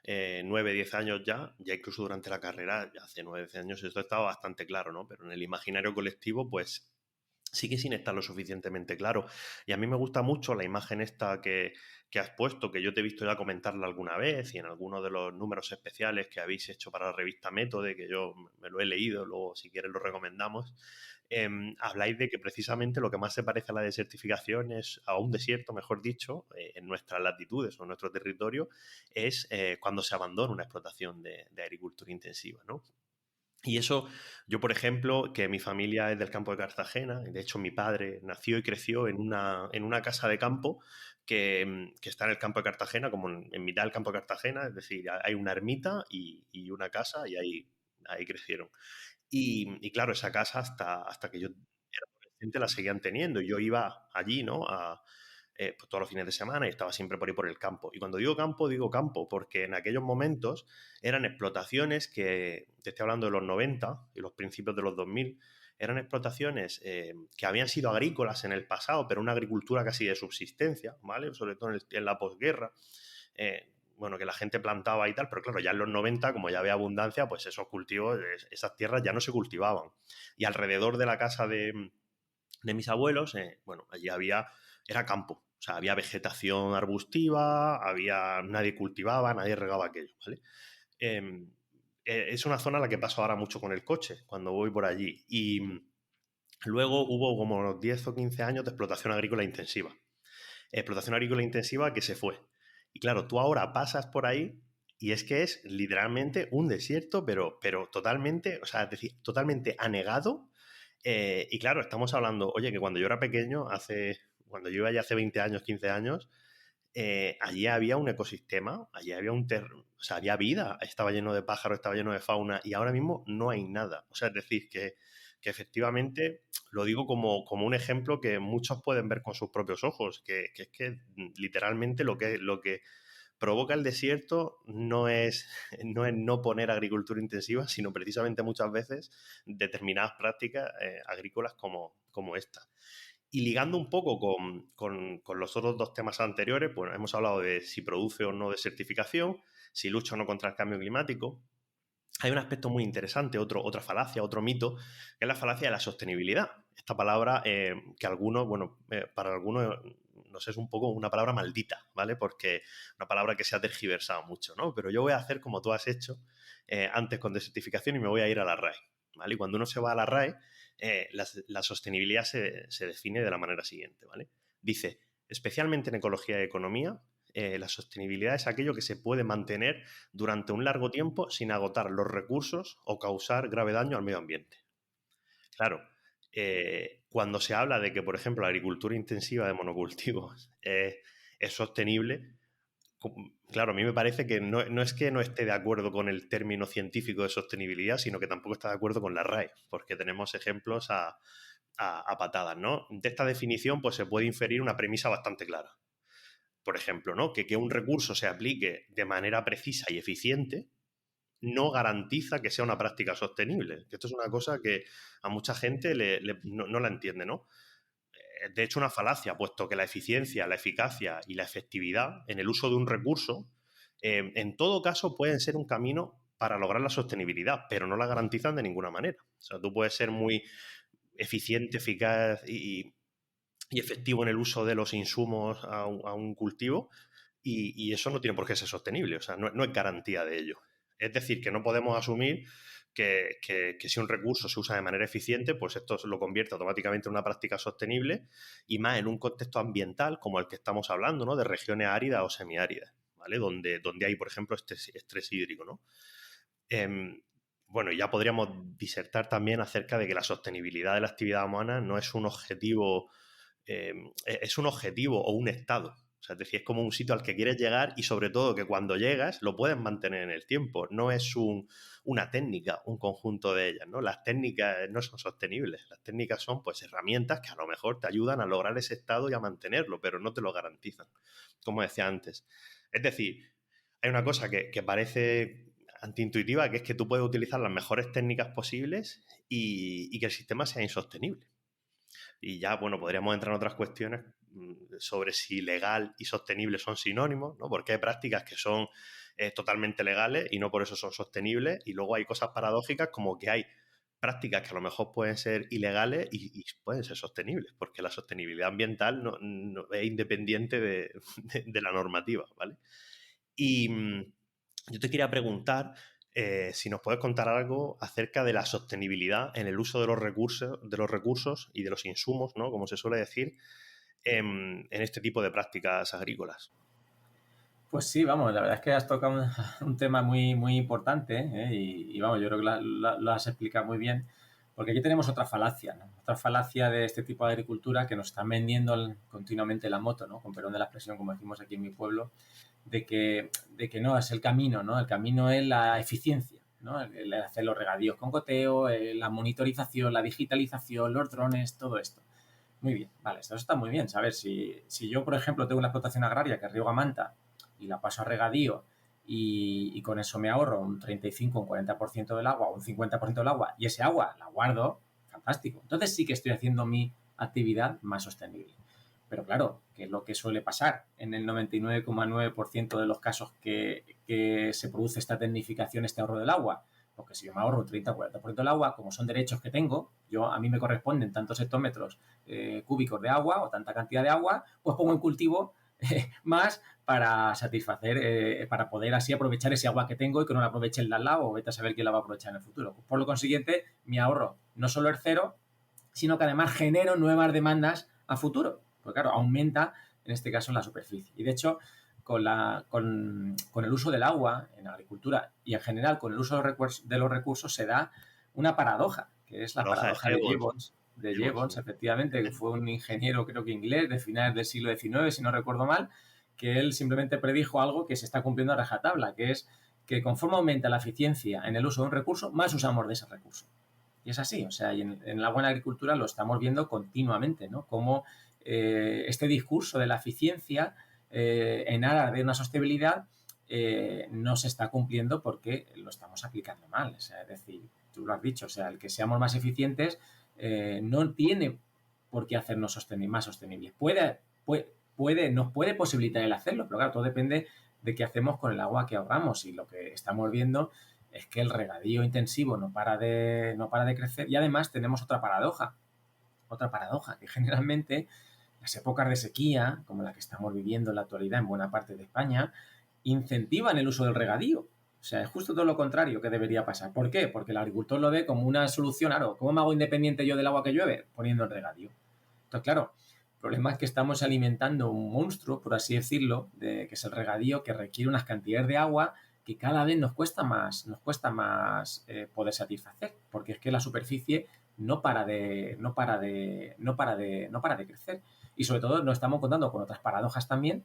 9, 10 años ya incluso durante la carrera, ya hace 9, 10 años, esto estaba bastante claro, ¿no? Pero en el imaginario colectivo, pues sigue sin estar lo suficientemente claro. Y a mí me gusta mucho la imagen esta que has puesto, que yo te he visto ya comentarla alguna vez y en algunos de los números especiales que habéis hecho para la revista Métode, que yo me lo he leído, luego si quieres lo recomendamos. Habláis de que precisamente lo que más se parece a la desertificación es a un desierto, mejor dicho, en nuestras latitudes o en nuestro territorio, es cuando se abandona una explotación de agricultura intensiva, ¿no? Y eso, yo por ejemplo, que mi familia es del campo de Cartagena, de hecho mi padre nació y creció en una casa de campo que está en el campo de Cartagena, como en mitad del campo de Cartagena, es decir, hay una ermita y una casa y ahí crecieron. Y claro, esa casa hasta que yo era adolescente la seguían teniendo. Yo iba allí, ¿no? Pues todos los fines de semana y estaba siempre por ahí por el campo. Y cuando digo campo, porque en aquellos momentos eran explotaciones que, te estoy hablando de los 90 y los principios de los 2000, eran explotaciones que habían sido agrícolas en el pasado, pero una agricultura casi de subsistencia, ¿vale? Sobre todo en la posguerra. Bueno, que la gente plantaba y tal, pero claro, ya en los 90, como ya había abundancia, pues esos cultivos, esas tierras ya no se cultivaban. Y alrededor de la casa de mis abuelos, bueno, allí era campo. O sea, había vegetación arbustiva, nadie cultivaba, nadie regaba aquello, ¿vale? Es una zona a la que paso ahora mucho con el coche, cuando voy por allí. Y luego hubo como unos 10 o 15 años de explotación agrícola intensiva. Explotación agrícola intensiva que se fue. Y claro, tú ahora pasas por ahí y es que es literalmente un desierto, pero totalmente, o sea, es decir, totalmente anegado. Y claro, estamos hablando, oye, que cuando yo era pequeño, cuando yo iba ya hace 20 años, 15 años, allí había un ecosistema, allí había o sea, había vida, estaba lleno de pájaros, estaba lleno de fauna, y ahora mismo no hay nada. O sea, es decir, que efectivamente lo digo como un ejemplo que muchos pueden ver con sus propios ojos, que es que literalmente lo que provoca el desierto no es no poner agricultura intensiva, sino precisamente muchas veces determinadas prácticas agrícolas como esta. Y ligando un poco con los otros dos temas anteriores, pues hemos hablado de si produce o no desertificación, si lucha o no contra el cambio climático. Hay un aspecto muy interesante, otra falacia, otro mito, que es la falacia de la sostenibilidad. Esta palabra que algunos, bueno, para algunos no sé, es un poco una palabra maldita, ¿vale? Porque una palabra que se ha tergiversado mucho, ¿no? Pero yo voy a hacer como tú has hecho antes con desertificación y me voy a ir a la RAE, ¿vale? Y cuando uno se va a la RAE, la sostenibilidad se define de la manera siguiente, ¿vale? Dice, especialmente en ecología y economía, la sostenibilidad es aquello que se puede mantener durante un largo tiempo sin agotar los recursos o causar grave daño al medio ambiente. Claro, cuando se habla de que, por ejemplo, la agricultura intensiva de monocultivos es sostenible, claro, a mí me parece que no es que no esté de acuerdo con el término científico de sostenibilidad, sino que tampoco está de acuerdo con la RAE, porque tenemos ejemplos a patadas, ¿no? De esta definición, pues se puede inferir una premisa bastante clara. Por ejemplo, ¿no? Que un recurso se aplique de manera precisa y eficiente no garantiza que sea una práctica sostenible. Esto es una cosa que a mucha gente no la entiende, ¿no? De hecho, una falacia, puesto que la eficiencia, la eficacia y la efectividad en el uso de un recurso, en todo caso, pueden ser un camino para lograr la sostenibilidad, pero no la garantizan de ninguna manera. O sea, tú puedes ser muy eficiente, eficaz y efectivo en el uso de los insumos a un cultivo y eso no tiene por qué ser sostenible, o sea, no es garantía de ello. Es decir, que no podemos asumir que si un recurso se usa de manera eficiente, pues esto lo convierte automáticamente en una práctica sostenible y más en un contexto ambiental como el que estamos hablando, ¿no? De regiones áridas o semiáridas, ¿vale? Donde hay, por ejemplo, este estrés hídrico, ¿no? Bueno, ya podríamos disertar también acerca de que la sostenibilidad de la actividad humana no es un objetivo es un objetivo o un estado. O sea, es decir, es como un sitio al que quieres llegar y sobre todo que cuando llegas lo puedes mantener en el tiempo. No es una técnica, un conjunto de ellas, ¿no? Las técnicas no son sostenibles. Las técnicas son pues herramientas que a lo mejor te ayudan a lograr ese estado y a mantenerlo, pero no te lo garantizan, como decía antes. Es decir, hay una cosa que parece antiintuitiva, que es que tú puedes utilizar las mejores técnicas posibles y que el sistema sea insostenible. Y ya, bueno, podríamos entrar en otras cuestiones sobre si legal y sostenible son sinónimos, ¿no? Porque hay prácticas que son totalmente legales y no por eso son sostenibles. Y luego hay cosas paradójicas como que hay prácticas que a lo mejor pueden ser ilegales y pueden ser sostenibles, porque la sostenibilidad ambiental no es independiente de la normativa, ¿vale? Y yo te quería preguntar si nos puedes contar algo acerca de la sostenibilidad en el uso de los recursos y de los insumos, ¿no? Como se suele decir, en este tipo de prácticas agrícolas. Pues sí, vamos, la verdad es que has tocado un tema muy, muy importante, ¿eh? Y vamos, yo creo que lo has explicado muy bien, porque aquí tenemos otra falacia, ¿no? Otra falacia de este tipo de agricultura que nos están vendiendo continuamente la moto, ¿no? Con perdón de la expresión, como decimos aquí en mi pueblo, de que no, es el camino, ¿no? El camino es la eficiencia, ¿no? El hacer los regadíos con goteo, la monitorización, la digitalización, los drones, todo esto. Muy bien, vale, esto está muy bien. Saber si yo, por ejemplo, tengo una explotación agraria que riego a manta y la paso a regadío y con eso me ahorro un 35, un 40% del agua, un 50% del agua y ese agua la guardo, fantástico. Entonces sí que estoy haciendo mi actividad más sostenible. Pero claro, ¿qué es lo que suele pasar en el 99,9% de los casos que se produce esta tecnificación, este ahorro del agua? Porque si yo me ahorro 30 o 40% del agua, como son derechos que tengo, a mí me corresponden tantos hectómetros cúbicos de agua o tanta cantidad de agua, pues pongo en cultivo más para satisfacer, para poder así aprovechar ese agua que tengo y que no la aproveche el de al lado o vete a saber quién la va a aprovechar en el futuro. Por lo consiguiente, mi ahorro no solo es cero, sino que además genero nuevas demandas a futuro. Porque claro, aumenta en este caso la superficie. Y de hecho, con el uso del agua en la agricultura y en general con el uso de los recursos se da una paradoja, que es la paradoja de Jevons. De Jevons, efectivamente, que fue un ingeniero, creo que inglés, de finales del siglo XIX, si no recuerdo mal, que él simplemente predijo algo que se está cumpliendo a rajatabla, que es que conforme aumenta la eficiencia en el uso de un recurso, más usamos de ese recurso. Y es así, o sea, y en la buena agricultura lo estamos viendo continuamente, ¿no? Como este discurso de la eficiencia en aras de una sostenibilidad no se está cumpliendo porque lo estamos aplicando mal. O sea, es decir, tú lo has dicho, o sea, el que seamos más eficientes no tiene por qué hacernos más sostenibles. Nos puede posibilitar el hacerlo, pero claro, todo depende de qué hacemos con el agua que ahorramos y lo que estamos viendo es que el regadío intensivo no para de crecer y además tenemos otra paradoja, que generalmente las épocas de sequía, como la que estamos viviendo en la actualidad en buena parte de España, incentivan el uso del regadío. O sea, es justo todo lo contrario que debería pasar. ¿Por qué? Porque el agricultor lo ve como una solución. Claro, ¿cómo me hago independiente yo del agua que llueve? Poniendo el regadío. Entonces, claro, el problema es que estamos alimentando un monstruo, por así decirlo, que es el regadío, que requiere unas cantidades de agua que cada vez nos cuesta más poder satisfacer, porque es que la superficie no para de crecer. Y sobre todo nos estamos contando con otras paradojas también,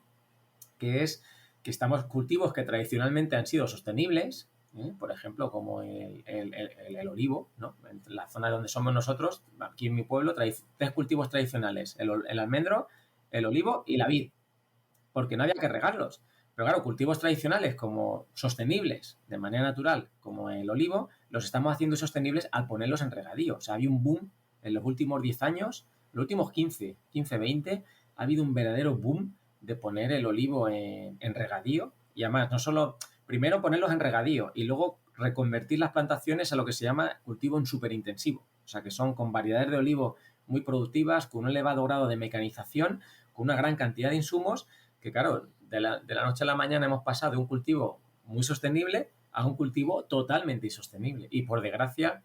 que es que estamos cultivos que tradicionalmente han sido sostenibles, por ejemplo, como el olivo, ¿no? En la zona donde somos nosotros, aquí en mi pueblo, tres cultivos tradicionales, el almendro, el olivo y la vid, porque no había que regarlos. Pero claro, cultivos tradicionales como sostenibles de manera natural, como el olivo, los estamos haciendo sostenibles al ponerlos en regadío. O sea, había un boom en los últimos 10 años, los últimos 15, 20, ha habido un verdadero boom de poner el olivo en regadío y además no solo, primero ponerlos en regadío y luego reconvertir las plantaciones a lo que se llama cultivo en superintensivo. O sea, que son con variedades de olivo muy productivas, con un elevado grado de mecanización, con una gran cantidad de insumos que, claro, de la noche a la mañana hemos pasado de un cultivo muy sostenible a un cultivo totalmente insostenible. Y por desgracia,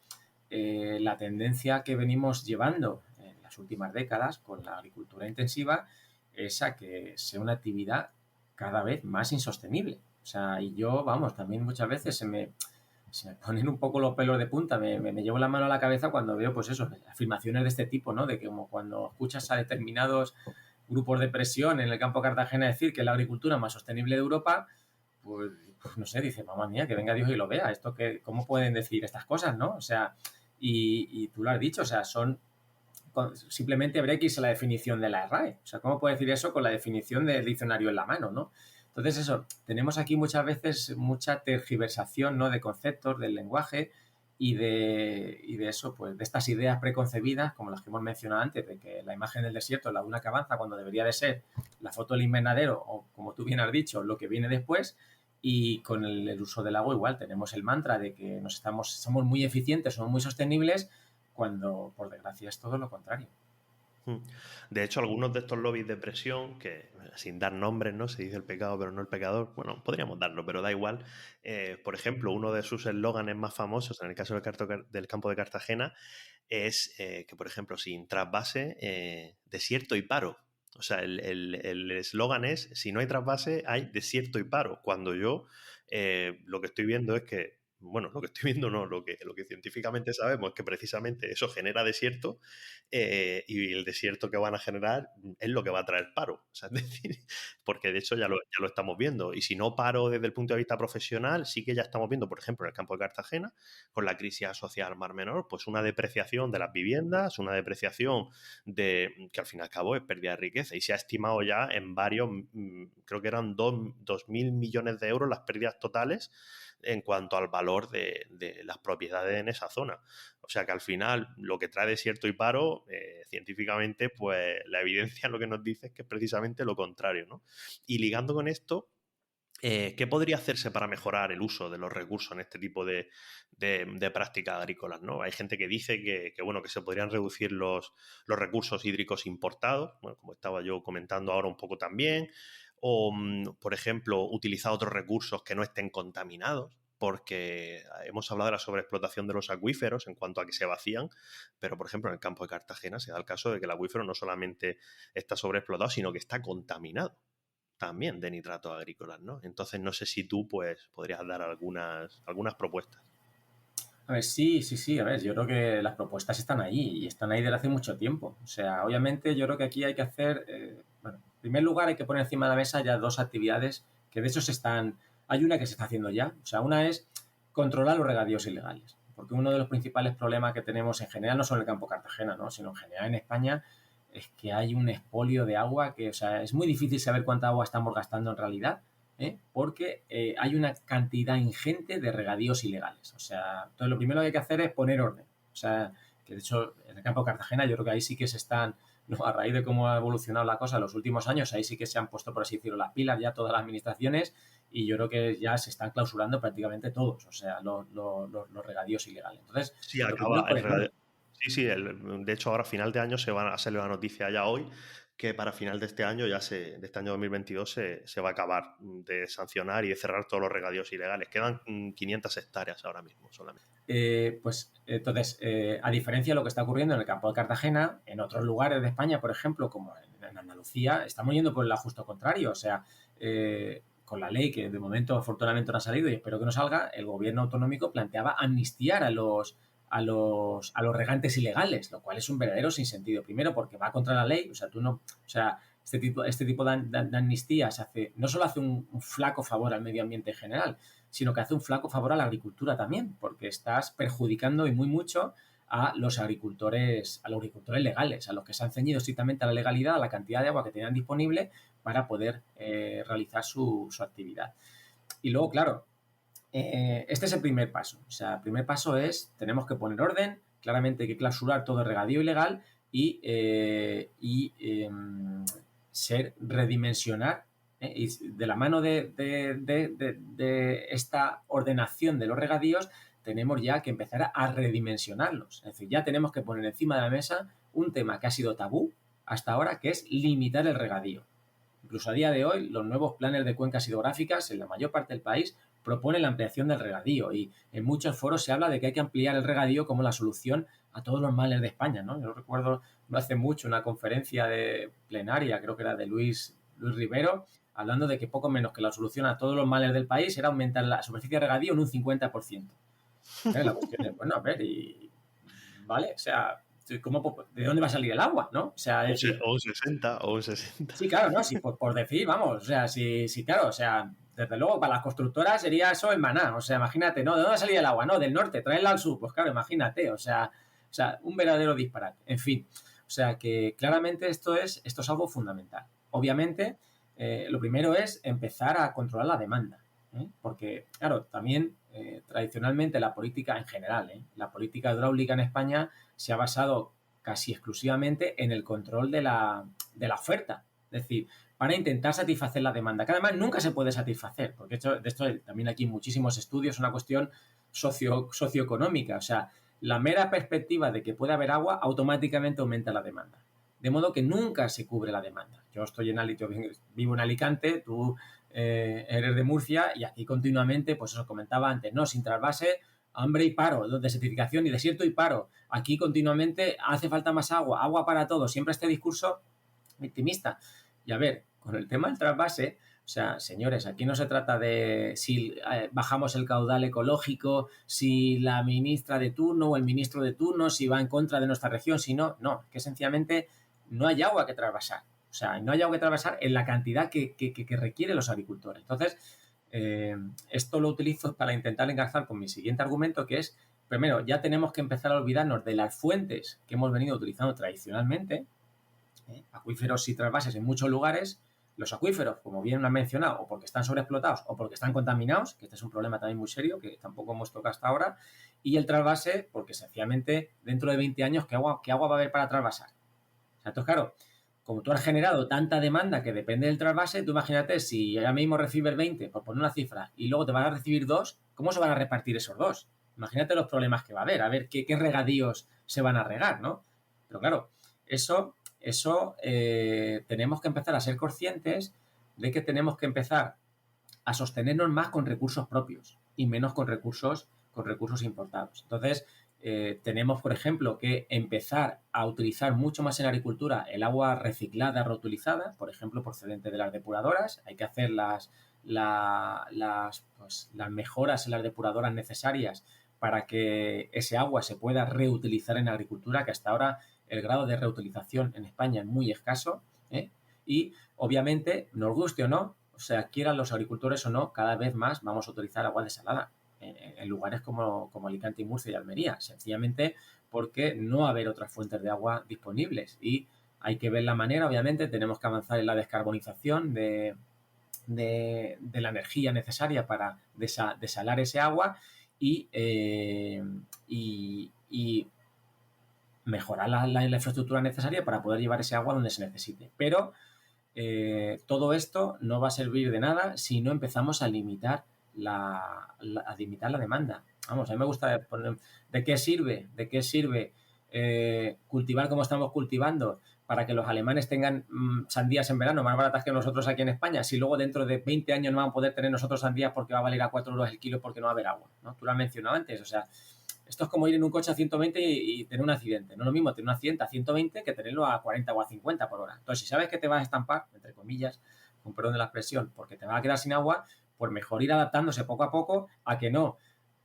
la tendencia que venimos llevando en las últimas décadas con la agricultura intensiva es a que sea una actividad cada vez más insostenible. O sea, y yo, vamos, también muchas veces se me ponen un poco los pelos de punta, me llevo la mano a la cabeza cuando veo, pues eso, afirmaciones de este tipo, ¿no? De que como cuando escuchas a determinados grupos de presión en el campo de Cartagena decir que es la agricultura más sostenible de Europa, pues no sé, dice, mamá mía, que venga Dios y lo vea. Esto que, ¿cómo pueden decir estas cosas, no? O sea, y tú lo has dicho, o sea, simplemente habría que irse a la definición de la RAE. O sea, ¿cómo puede decir eso con la definición del diccionario en la mano, no? Entonces, eso, tenemos aquí muchas veces mucha tergiversación, ¿no? De conceptos, del lenguaje y de eso, pues, de estas ideas preconcebidas, como las que hemos mencionado antes, de que la imagen del desierto es la duna que avanza cuando debería de ser la foto del invernadero o, como tú bien has dicho, lo que viene después. Y con el uso del agua igual, tenemos el mantra de que somos muy eficientes, somos muy sostenibles, cuando por desgracia es todo lo contrario. De hecho, algunos de estos lobbies de presión, que sin dar nombres, ¿no? Se dice el pecado, pero no el pecador. Bueno, podríamos darlo, pero da igual. Por ejemplo, uno de sus eslóganes más famosos, en el caso del campo de Cartagena, es que, por ejemplo, sin trasvase, desierto y paro. O sea, el eslogan es, si no hay trasvase, hay desierto y paro. Cuando yo lo que estoy viendo es que, bueno, lo que estoy viendo no, lo que científicamente sabemos es que precisamente eso genera desierto y el desierto que van a generar es lo que va a traer paro. O sea, es decir, porque de hecho ya lo estamos viendo. Y si no paro desde el punto de vista profesional, sí que ya estamos viendo, por ejemplo, en el campo de Cartagena, con la crisis asociada al Mar Menor, pues una depreciación de las viviendas, una depreciación que al fin y al cabo es pérdida de riqueza. Y se ha estimado ya en varios, creo que eran 2.000 millones de euros las pérdidas totales en cuanto al valor de las propiedades en esa zona. O sea que al final lo que trae desierto y paro, científicamente, pues la evidencia lo que nos dice es que es precisamente lo contrario, ¿no? Y ligando con esto, ¿qué podría hacerse para mejorar el uso de los recursos en este tipo de prácticas agrícolas, ¿no? Hay gente que dice bueno, que se podrían reducir los recursos hídricos importados, bueno, como estaba yo comentando ahora un poco también, o, por ejemplo, utilizar otros recursos que no estén contaminados, porque hemos hablado de la sobreexplotación de los acuíferos en cuanto a que se vacían, pero, por ejemplo, en el campo de Cartagena se da el caso de que el acuífero no solamente está sobreexplotado, sino que está contaminado también de nitratos agrícolas, ¿no? Entonces no sé si tú pues podrías dar algunas propuestas. A ver, sí, a ver, yo creo que las propuestas están ahí y están ahí desde hace mucho tiempo. O sea, obviamente yo creo que aquí hay que hacer, bueno, en primer lugar hay que poner encima de la mesa ya dos actividades que de hecho hay una que se está haciendo ya. O sea, una es controlar los regadíos ilegales, porque uno de los principales problemas que tenemos en general, no solo en el campo Cartagena, ¿no? Sino en general en España, es que hay un expolio de agua que, o sea, es muy difícil saber cuánta agua estamos gastando en realidad. Porque hay una cantidad ingente de regadíos ilegales. O sea, entonces lo primero que hay que hacer es poner orden. O sea, que de hecho en el campo de Cartagena yo creo que ahí sí que se están, ¿no? A raíz de cómo ha evolucionado la cosa en los últimos años, ahí sí que se han puesto, por así decirlo, las pilas ya todas las administraciones y yo creo que ya se están clausurando prácticamente todos, o sea, los regadíos ilegales. Entonces, Sí, lo primero acaba es poner orden. Sí, de hecho ahora a final de año se va a salir la noticia ya hoy que para final de este año, de este año 2022, se va a acabar de sancionar y de cerrar todos los regadíos ilegales. Quedan 500 hectáreas ahora mismo solamente. Pues entonces, a diferencia de lo que está ocurriendo en el campo de Cartagena, en otros lugares de España, por ejemplo, como en Andalucía, estamos yendo por el lado justo contrario. O sea, con la ley que de momento afortunadamente no ha salido y espero que no salga, el gobierno autonómico planteaba amnistiar a los regantes ilegales, lo cual es un verdadero sinsentido. Primero, porque va contra la ley, o sea, este tipo de amnistía no solo hace un flaco favor al medio ambiente en general, sino que hace un flaco favor a la agricultura también, porque estás perjudicando y muy mucho a los agricultores legales, a los que se han ceñido estrictamente a la legalidad, a la cantidad de agua que tenían disponible para poder realizar su actividad. Y luego, claro, este es el primer paso. O sea, el primer paso es, tenemos que poner orden, claramente hay que clausurar todo el regadío ilegal y redimensionar. Y de la mano de esta ordenación de los regadíos, tenemos ya que empezar a redimensionarlos. Es decir, ya tenemos que poner encima de la mesa un tema que ha sido tabú hasta ahora, que es limitar el regadío. Incluso a día de hoy, los nuevos planes de cuencas hidrográficas en la mayor parte del país proponen la ampliación del regadío y en muchos foros se habla de que hay que ampliar el regadío como la solución a todos los males de España, ¿no? Yo recuerdo no hace mucho una conferencia de plenaria, creo que era de Luis Rivero, hablando de que poco menos que la solución a todos los males del país era aumentar la superficie de regadío en un 50%. La cuestión es, bueno, a ver, ¿vale? O sea, ¿de dónde va a salir el agua, no? O sea, es decir, O un 60, o un 60. sí, claro, ¿no? Si por decir, vamos, o sea, sí, claro, o sea, desde luego para las constructoras sería eso en maná, o sea, imagínate, ¿no? ¿De dónde va a salir el agua? No, del norte, traerla al sur, pues claro, imagínate, o sea, un verdadero disparate. En fin, o sea, que claramente esto es algo fundamental. Obviamente, lo primero es empezar a controlar la demanda, ¿eh? Porque, claro, también tradicionalmente la política en general, la política hidráulica en España se ha basado casi exclusivamente en el control de la oferta. Es decir, para intentar satisfacer la demanda, que además nunca se puede satisfacer, porque de esto también aquí muchísimos estudios, una cuestión socioeconómica, o sea, la mera perspectiva de que puede haber agua automáticamente aumenta la demanda. De modo que nunca se cubre la demanda. Yo vivo en Alicante, tú eres de Murcia y aquí continuamente, pues os comentaba antes, ¿no? Sin trasvase, hambre y paro, desertificación y desierto y paro. Aquí continuamente hace falta más agua, agua para todos, siempre este discurso victimista. Y a ver, con el tema del trasvase, o sea, señores, aquí no se trata de si bajamos el caudal ecológico, si la ministra de turno o el ministro de turno, si va en contra de nuestra región, si no, que sencillamente no hay agua que trasvasar. O sea, no hay agua que trasvasar en la cantidad que requieren los agricultores. Entonces, esto lo utilizo para intentar engarzar con mi siguiente argumento, que es, primero, ya tenemos que empezar a olvidarnos de las fuentes que hemos venido utilizando tradicionalmente, acuíferos y trasvases en muchos lugares. Los acuíferos, como bien han mencionado, o porque están sobreexplotados o porque están contaminados, que este es un problema también muy serio que tampoco hemos tocado hasta ahora, y el trasvase, porque sencillamente dentro de 20 años, ¿qué agua va a haber para trasvasar? O sea, entonces, claro, como tú has generado tanta demanda que depende del trasvase, tú imagínate, si ahora mismo recibes 20, por poner una cifra, y luego te van a recibir 2, ¿cómo se van a repartir esos 2? Imagínate los problemas que va a haber, a ver qué regadíos se van a regar, ¿no? Pero claro, eso tenemos que empezar a ser conscientes de que tenemos que empezar a sostenernos más con recursos propios y menos con recursos importados. Entonces, tenemos, por ejemplo, que empezar a utilizar mucho más en la agricultura el agua reciclada, reutilizada, por ejemplo, procedente de las depuradoras. Hay que hacer las mejoras en las depuradoras necesarias para que ese agua se pueda reutilizar en la agricultura, que hasta ahora el grado de reutilización en España es muy escaso, ¿eh? Y, obviamente, nos guste o no, o sea, quieran los agricultores o no, cada vez más vamos a utilizar agua desalada en lugares como Alicante y Murcia y Almería, sencillamente porque no va a haber otras fuentes de agua disponibles y hay que ver la manera, obviamente, tenemos que avanzar en la descarbonización de la energía necesaria para desalar ese agua y mejorar la infraestructura necesaria para poder llevar ese agua donde se necesite. Pero todo esto no va a servir de nada si no empezamos a limitar la demanda. Vamos, a mí me gusta poner, ¿de qué sirve cultivar como estamos cultivando para que los alemanes tengan sandías en verano más baratas que nosotros aquí en España, si luego dentro de 20 años no van a poder tener nosotros sandías porque va a valer a 4 euros el kilo porque no va a haber agua, ¿no? Tú lo has mencionado antes, o sea, esto es como ir en un coche a 120 y tener un accidente. No es lo mismo tener un accidente a 120 que tenerlo a 40 o a 50 por hora. Entonces, si sabes que te vas a estampar, entre comillas, con perdón de la expresión, porque te vas a quedar sin agua, pues mejor ir adaptándose poco a poco a que no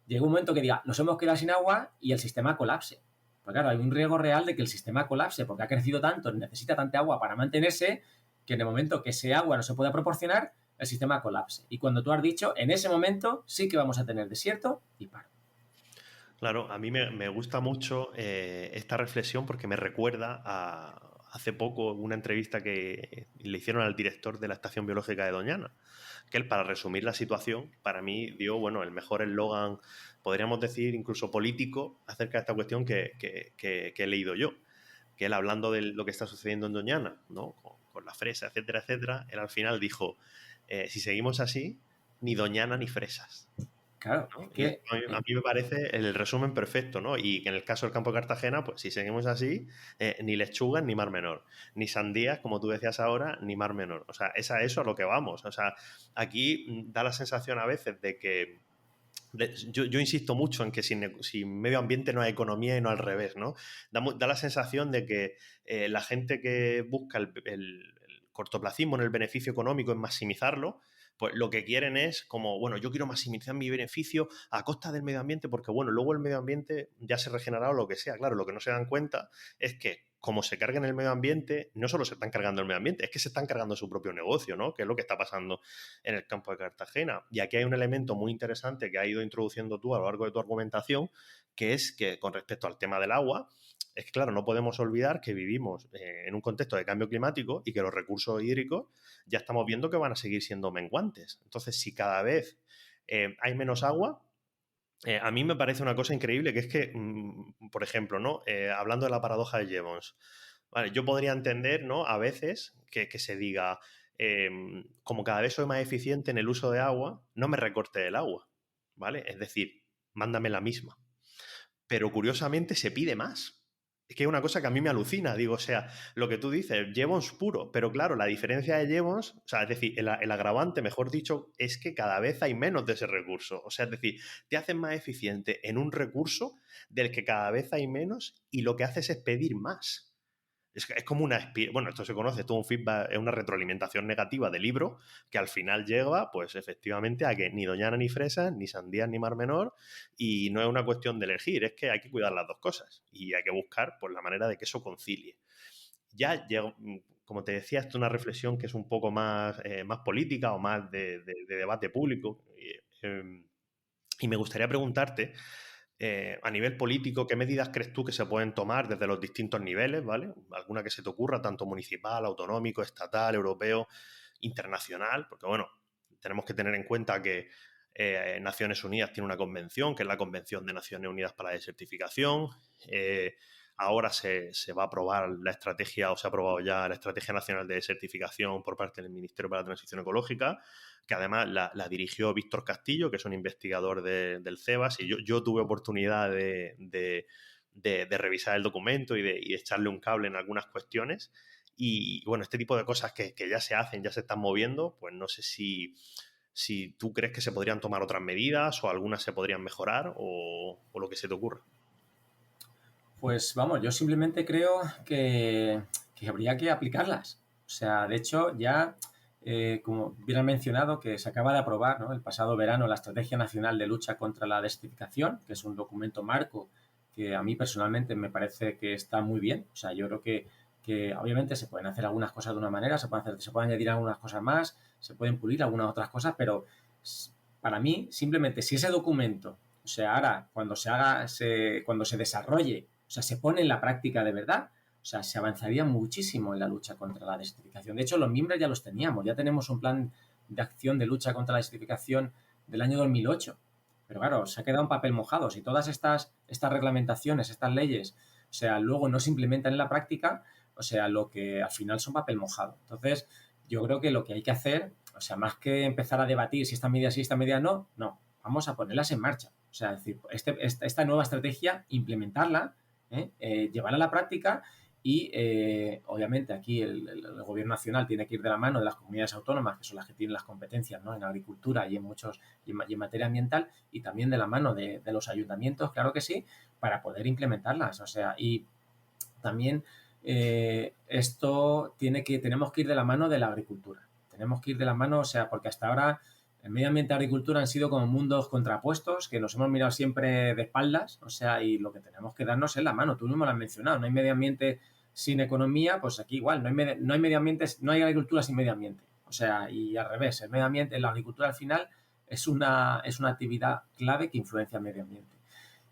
llegue un momento que diga, nos hemos quedado sin agua y el sistema colapse. Pues claro, hay un riesgo real de que el sistema colapse porque ha crecido tanto, necesita tanta agua para mantenerse, que en el momento que ese agua no se pueda proporcionar, el sistema colapse. Y cuando tú has dicho, en ese momento sí que vamos a tener desierto y paro. Claro, a mí me gusta mucho esta reflexión porque me recuerda a hace poco una entrevista que le hicieron al director de la Estación Biológica de Doñana, que él, para resumir la situación, para mí dio, bueno, el mejor eslogan, podríamos decir, incluso político, acerca de esta cuestión que he leído yo. Que él, hablando de lo que está sucediendo en Doñana, ¿no? Con la fresa, etcétera, etcétera, él al final dijo, si seguimos así, ni Doñana ni fresas. Claro, ¿no? A mí me parece el resumen perfecto, ¿no? Y en el caso del campo de Cartagena, pues si seguimos así, ni lechugas ni mar menor, ni sandías, como tú decías ahora, ni mar menor. O sea, es a eso a lo que vamos. O sea, aquí da la sensación a veces de que yo insisto mucho en que sin medio ambiente no hay economía y no al revés, ¿no? Da la sensación de que la gente que busca el cortoplacismo en el beneficio económico, en maximizarlo, pues lo que quieren es como, bueno, yo quiero maximizar mi beneficio a costa del medio ambiente porque, bueno, luego el medio ambiente ya se regenerará o lo que sea. Claro, lo que no se dan cuenta es que como se cargan el medio ambiente, no solo se están cargando el medio ambiente, es que se están cargando su propio negocio, ¿no? Que es lo que está pasando en el campo de Cartagena. Y aquí hay un elemento muy interesante que has ido introduciendo tú a lo largo de tu argumentación, que es que con respecto al tema del agua, es que, claro, no podemos olvidar que vivimos en un contexto de cambio climático y que los recursos hídricos ya estamos viendo que van a seguir siendo menguantes. Entonces, si cada vez hay menos agua, a mí me parece una cosa increíble, que es que, por ejemplo, ¿no? Hablando de la paradoja de Jevons, vale, yo podría entender, ¿no? A veces que se diga, como cada vez soy más eficiente en el uso de agua, no me recorte el agua, ¿vale? Es decir, mándame la misma. Pero curiosamente se pide más. Es que es una cosa que a mí me alucina, digo, o sea, lo que tú dices, Jevons puro, pero claro, la diferencia de Jevons, o sea, es decir, el agravante, mejor dicho, es que cada vez hay menos de ese recurso. O sea, es decir, te haces más eficiente en un recurso del que cada vez hay menos y lo que haces es pedir más. Es como una... Bueno, esto se conoce, esto es un feedback, es una retroalimentación negativa del libro que al final lleva, pues efectivamente, a que ni doñana ni fresas, ni sandías ni mar menor, y no es una cuestión de elegir, es que hay que cuidar las dos cosas y hay que buscar pues, la manera de que eso concilie. Ya llego, como te decía, esto es una reflexión que es un poco más, más política o más de debate público. Y me gustaría preguntarte, a nivel político, ¿qué medidas crees tú que se pueden tomar desde los distintos niveles, ¿vale? Alguna que se te ocurra, tanto municipal, autonómico, estatal, europeo, internacional, porque bueno, tenemos que tener en cuenta que Naciones Unidas tiene una convención, que es la Convención de Naciones Unidas para la Desertificación. Ahora se va a aprobar la estrategia, o se ha aprobado ya la Estrategia Nacional de Desertificación por parte del Ministerio para la Transición Ecológica, que además la dirigió Víctor Castillo, que es un investigador del CEBAS, y yo tuve oportunidad de revisar el documento y de echarle un cable en algunas cuestiones. Y bueno, este tipo de cosas que ya se hacen, ya se están moviendo, pues no sé si tú crees que se podrían tomar otras medidas o algunas se podrían mejorar o lo que se te ocurra. Pues vamos, yo simplemente creo que habría que aplicarlas. O sea, de hecho, ya, como bien han mencionado, que se acaba de aprobar, ¿no?, el pasado verano la Estrategia Nacional de Lucha contra la Desertificación, que es un documento marco que a mí personalmente me parece que está muy bien. O sea, yo creo que obviamente se pueden hacer algunas cosas de una manera, se pueden añadir algunas cosas más, se pueden pulir algunas otras cosas, pero para mí, simplemente, si ese documento, o sea, ahora, cuando se desarrolle, o sea, se pone en la práctica de verdad, o sea, se avanzaría muchísimo en la lucha contra la desertificación. De hecho, los miembros ya los teníamos, ya tenemos un plan de acción de lucha contra la desertificación del año 2008. Pero claro, se ha quedado en papel mojado. Si todas estas reglamentaciones, estas leyes, o sea, luego no se implementan en la práctica, o sea, lo que al final son papel mojado. Entonces, yo creo que lo que hay que hacer, o sea, más que empezar a debatir si esta medida sí, esta medida no, vamos a ponerlas en marcha. O sea, es decir, esta nueva estrategia, implementarla, llevarla a la práctica y, obviamente, aquí el Gobierno Nacional tiene que ir de la mano de las comunidades autónomas, que son las que tienen las competencias, ¿no?, en agricultura y en materia ambiental, y también de la mano de los ayuntamientos, claro que sí, para poder implementarlas. O sea, y también tenemos que ir de la mano de la agricultura. Tenemos que ir de la mano, o sea, porque hasta ahora el medio ambiente y la agricultura han sido como mundos contrapuestos, que nos hemos mirado siempre de espaldas, o sea, y lo que tenemos que darnos es la mano. Tú mismo lo has mencionado, no hay medio ambiente sin economía, pues aquí igual, no hay medio ambiente, no hay agricultura sin medio ambiente. O sea, y al revés, el medio ambiente, la agricultura al final es una actividad clave que influencia el medio ambiente.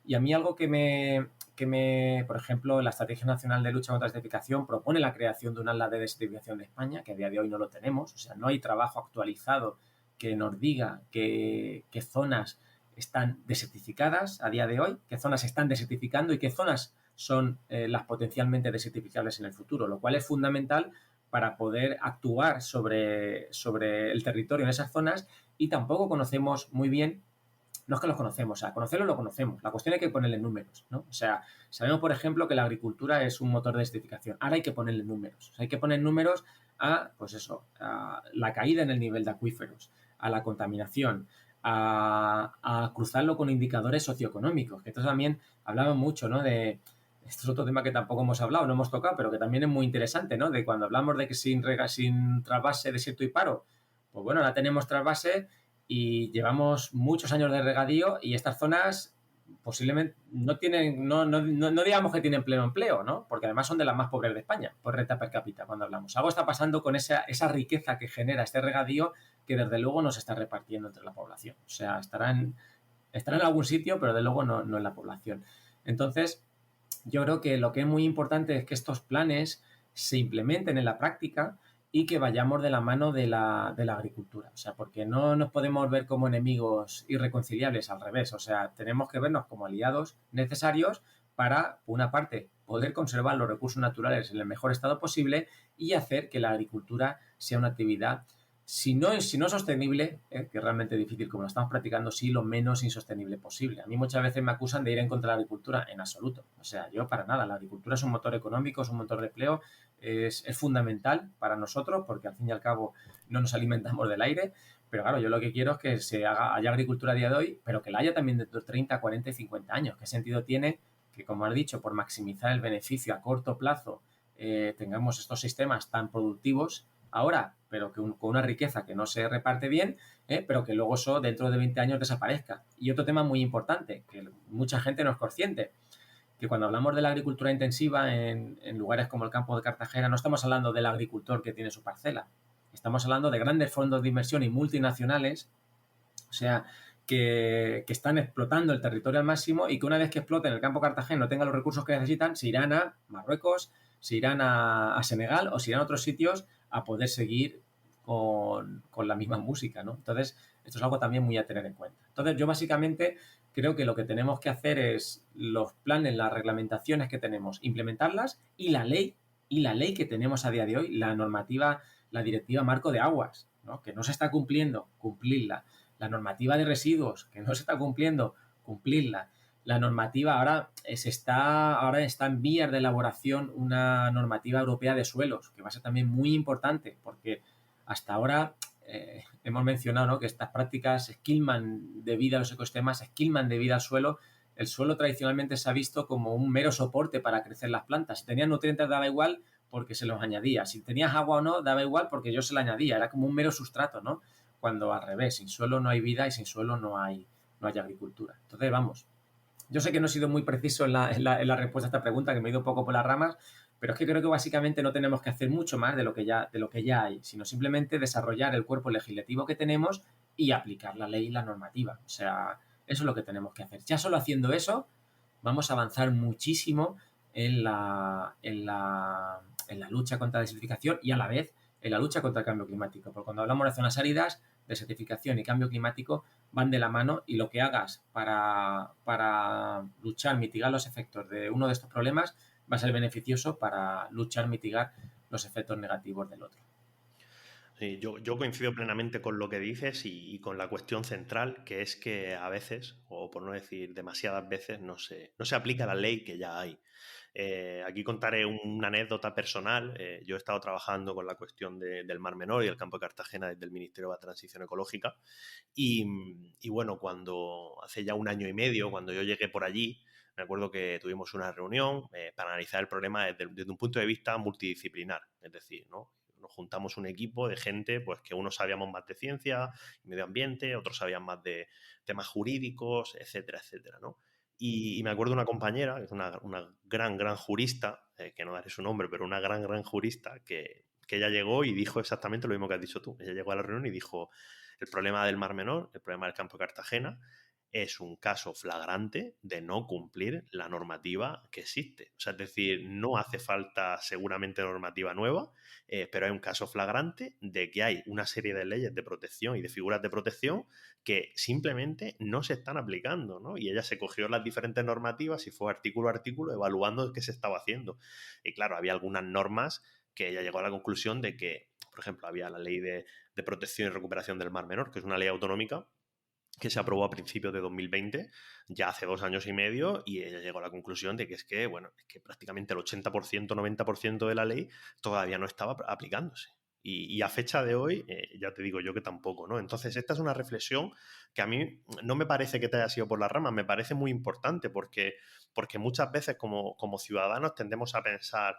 Y a mí algo por ejemplo, la Estrategia Nacional de Lucha contra la Desertificación propone la creación de un atlas de desertificación de España, que a día de hoy no lo tenemos. O sea, no hay trabajo actualizado que nos diga qué zonas están desertificadas a día de hoy, qué zonas están desertificando y qué zonas son las potencialmente desertificables en el futuro, lo cual es fundamental para poder actuar sobre el territorio en esas zonas. Y tampoco conocemos muy bien, no es que los conocemos, o sea, conocerlo lo conocemos, la cuestión hay que ponerle números, ¿no? O sea, sabemos, por ejemplo, que la agricultura es un motor de desertificación. Ahora hay que ponerle números, o sea, hay que poner números a, pues eso, a la caída en el nivel de acuíferos, a la contaminación, a cruzarlo con indicadores socioeconómicos, que esto también hablamos mucho, ¿no? Esto es otro tema que tampoco hemos hablado, no hemos tocado, pero que también es muy interesante, ¿no? De cuando hablamos de que sin trasvase, desierto y paro, Pues bueno, la tenemos trasvase y llevamos muchos años de regadío y estas zonas posiblemente no tienen, no digamos que tienen pleno empleo, ¿no? Porque además son de las más pobres de España, por renta per cápita cuando hablamos. Algo está pasando con esa riqueza que genera este regadío que desde luego no se está repartiendo entre la población. O sea, estará en algún sitio, pero de luego no en la población. Entonces, yo creo que lo que es muy importante es que estos planes se implementen en la práctica y que vayamos de la mano de la agricultura. O sea, porque no nos podemos ver como enemigos irreconciliables, al revés. O sea, tenemos que vernos como aliados necesarios para, por una parte, poder conservar los recursos naturales en el mejor estado posible y hacer que la agricultura sea una actividad, si no sostenible, que es realmente difícil como lo estamos practicando, sí lo menos insostenible posible. A mí muchas veces me acusan de ir en contra de la agricultura, en absoluto. O sea, yo para nada. La agricultura es un motor económico, es un motor de empleo, es fundamental para nosotros porque al fin y al cabo no nos alimentamos del aire. Pero claro, yo lo que quiero es que haya agricultura a día de hoy, pero que la haya también dentro de 30, 40 y 50 años. ¿Qué sentido tiene que, como has dicho, por maximizar el beneficio a corto plazo, tengamos estos sistemas tan productivos ahora, pero con una riqueza que no se reparte bien, pero que luego eso dentro de 20 años desaparezca? Y otro tema muy importante, que mucha gente no es consciente, que cuando hablamos de la agricultura intensiva en lugares como el campo de Cartagena, no estamos hablando del agricultor que tiene su parcela, estamos hablando de grandes fondos de inversión y multinacionales, o sea, que están explotando el territorio al máximo y que una vez que exploten el campo Cartagena no tengan los recursos que necesitan, se irán a Marruecos, se irán a Senegal o se irán a otros sitios a poder seguir con la misma música, ¿no? Entonces, esto es algo también muy a tener en cuenta. Entonces, yo básicamente creo que lo que tenemos que hacer es los planes, las reglamentaciones que tenemos, implementarlas y la ley que tenemos a día de hoy, la normativa, la directiva marco de aguas, ¿no? Que no se está cumpliendo, cumplirla. La normativa de residuos, que no se está cumpliendo, cumplirla. La normativa ahora está en vías de elaboración una normativa europea de suelos, que va a ser también muy importante, porque hasta ahora hemos mencionado, ¿no?, que estas prácticas esquilman de vida a los ecosistemas, esquilman de vida al suelo. El suelo tradicionalmente se ha visto como un mero soporte para crecer las plantas. Si tenías nutrientes daba igual porque se los añadía. Si tenías agua o no, daba igual porque yo se la añadía. Era como un mero sustrato, ¿no? Cuando al revés, sin suelo no hay vida y sin suelo no hay agricultura. Entonces, vamos, yo sé que no he sido muy preciso en la respuesta a esta pregunta, que me he ido un poco por las ramas, pero es que creo que básicamente no tenemos que hacer mucho más de lo que ya hay, sino simplemente desarrollar el cuerpo legislativo que tenemos y aplicar la ley y la normativa. O sea, eso es lo que tenemos que hacer. Ya solo haciendo eso vamos a avanzar muchísimo en la lucha contra la desertificación y a la vez en la lucha contra el cambio climático. Porque cuando hablamos de zonas áridas, desertificación y cambio climático van de la mano, y lo que hagas para luchar, mitigar los efectos de uno de estos problemas va a ser beneficioso para luchar, mitigar los efectos negativos del otro. Sí, yo coincido plenamente con lo que dices y con la cuestión central, que es que a veces, o por no decir demasiadas veces, no se aplica la ley que ya hay. Aquí contaré una anécdota personal. Yo he estado trabajando con la cuestión del Mar Menor y el campo de Cartagena desde el Ministerio de la Transición Ecológica y bueno, cuando hace ya un año y medio, cuando yo llegué por allí, me acuerdo que tuvimos una reunión para analizar el problema desde un punto de vista multidisciplinar, es decir, ¿no? Nos juntamos un equipo de gente pues que unos sabíamos más de ciencia y medio ambiente, otros sabían más de temas jurídicos, etcétera, etcétera, ¿no? Y me acuerdo de una compañera, que es una gran jurista, que no daré su nombre, pero una gran jurista, que ella llegó y dijo exactamente lo mismo que has dicho tú. Ella llegó a la reunión y dijo: el problema del Mar Menor, el problema del campo de Cartagena, es un caso flagrante de no cumplir la normativa que existe. O sea, es decir, no hace falta seguramente normativa nueva, pero hay un caso flagrante de que hay una serie de leyes de protección y de figuras de protección que simplemente no se están aplicando, ¿no? Y ella se cogió las diferentes normativas y fue artículo a artículo evaluando qué se estaba haciendo. Y claro, había algunas normas que ella llegó a la conclusión de que, por ejemplo, había la ley de protección y recuperación del Mar Menor, que es una ley autonómica que se aprobó a principios de 2020, ya hace 2 años y medio, y ella llegó a la conclusión de que es que prácticamente el 80%, 90% de la ley todavía no estaba aplicándose. Y a fecha de hoy, ya te digo yo que tampoco, ¿no? Entonces, esta es una reflexión que a mí no me parece que te haya sido por las ramas, me parece muy importante porque muchas veces como ciudadanos tendemos a pensar,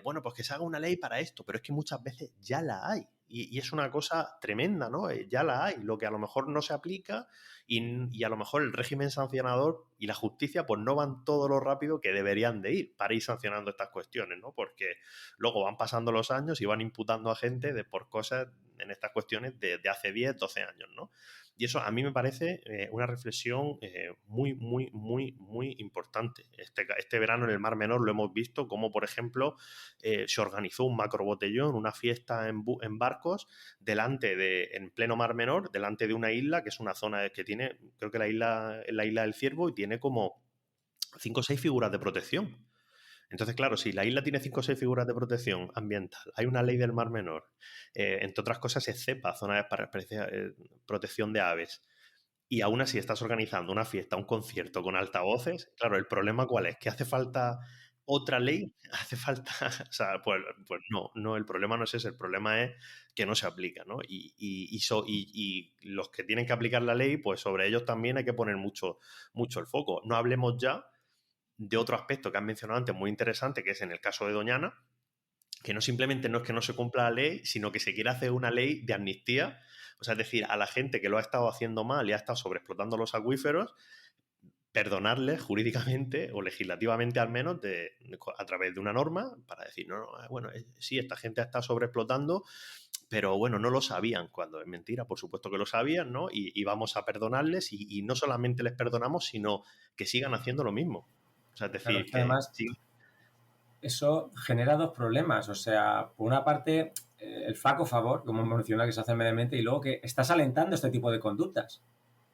bueno, pues que se haga una ley para esto, pero es que muchas veces ya la hay. y es una cosa tremenda, ¿no? Ya la hay, lo que a lo mejor no se aplica y a lo mejor el régimen sancionador y la justicia pues no van todo lo rápido que deberían de ir para ir sancionando estas cuestiones, ¿no? Porque luego van pasando los años y van imputando a gente por cosas en estas cuestiones de hace 10, 12 años, ¿no? Y eso a mí me parece una reflexión muy, muy, muy, muy importante. Este verano en el Mar Menor lo hemos visto como, por ejemplo, se organizó un macrobotellón, una fiesta en barcos, en pleno Mar Menor, delante de una isla, que es una zona que tiene, creo que la isla del Ciervo, y tiene como 5 o 6 figuras de protección. Entonces, claro, si la isla tiene 5 o 6 figuras de protección ambiental, hay una ley del Mar Menor, entre otras cosas es CEPA, zona para protección de aves, y aún así estás organizando una fiesta, un concierto con altavoces, claro, el problema ¿cuál es? ¿Que hace falta otra ley? ¿Hace falta? O sea, pues no, el problema no es ese, el problema es que no se aplica, ¿no? Y los que tienen que aplicar la ley, pues sobre ellos también hay que poner mucho, mucho el foco. No hablemos ya de otro aspecto que has mencionado antes muy interesante, que es en el caso de Doñana, que no simplemente no es que no se cumpla la ley, sino que se quiere hacer una ley de amnistía, o sea, es decir, a la gente que lo ha estado haciendo mal y ha estado sobreexplotando los acuíferos, perdonarles jurídicamente o legislativamente al menos a través de una norma para decir, no, bueno, sí, esta gente está sobreexplotando, pero bueno, no lo sabían, cuando es mentira, por supuesto que lo sabían, ¿no? Y vamos a perdonarles y no solamente les perdonamos, sino que sigan haciendo lo mismo. O sea, es Claro, decir, es que además eso genera dos problemas. O sea, por una parte, el flaco favor, como menciona, que se hace mediamente, y luego que estás alentando este tipo de conductas.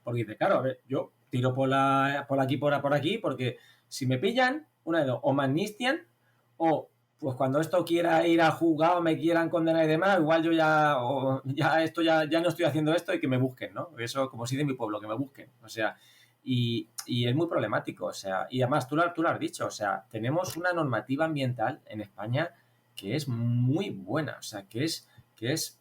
Porque dice, claro, a ver, yo tiro por aquí, por aquí, porque si me pillan, una de dos, o me amnistian, o pues cuando esto quiera ir a juzgado, me quieran condenar y demás, igual yo ya no estoy haciendo esto y que me busquen, ¿no? Eso, como si de mi pueblo, que me busquen. O sea, y es muy problemático, o sea, y además tú lo has dicho, o sea, tenemos una normativa ambiental en España que es muy buena, o sea,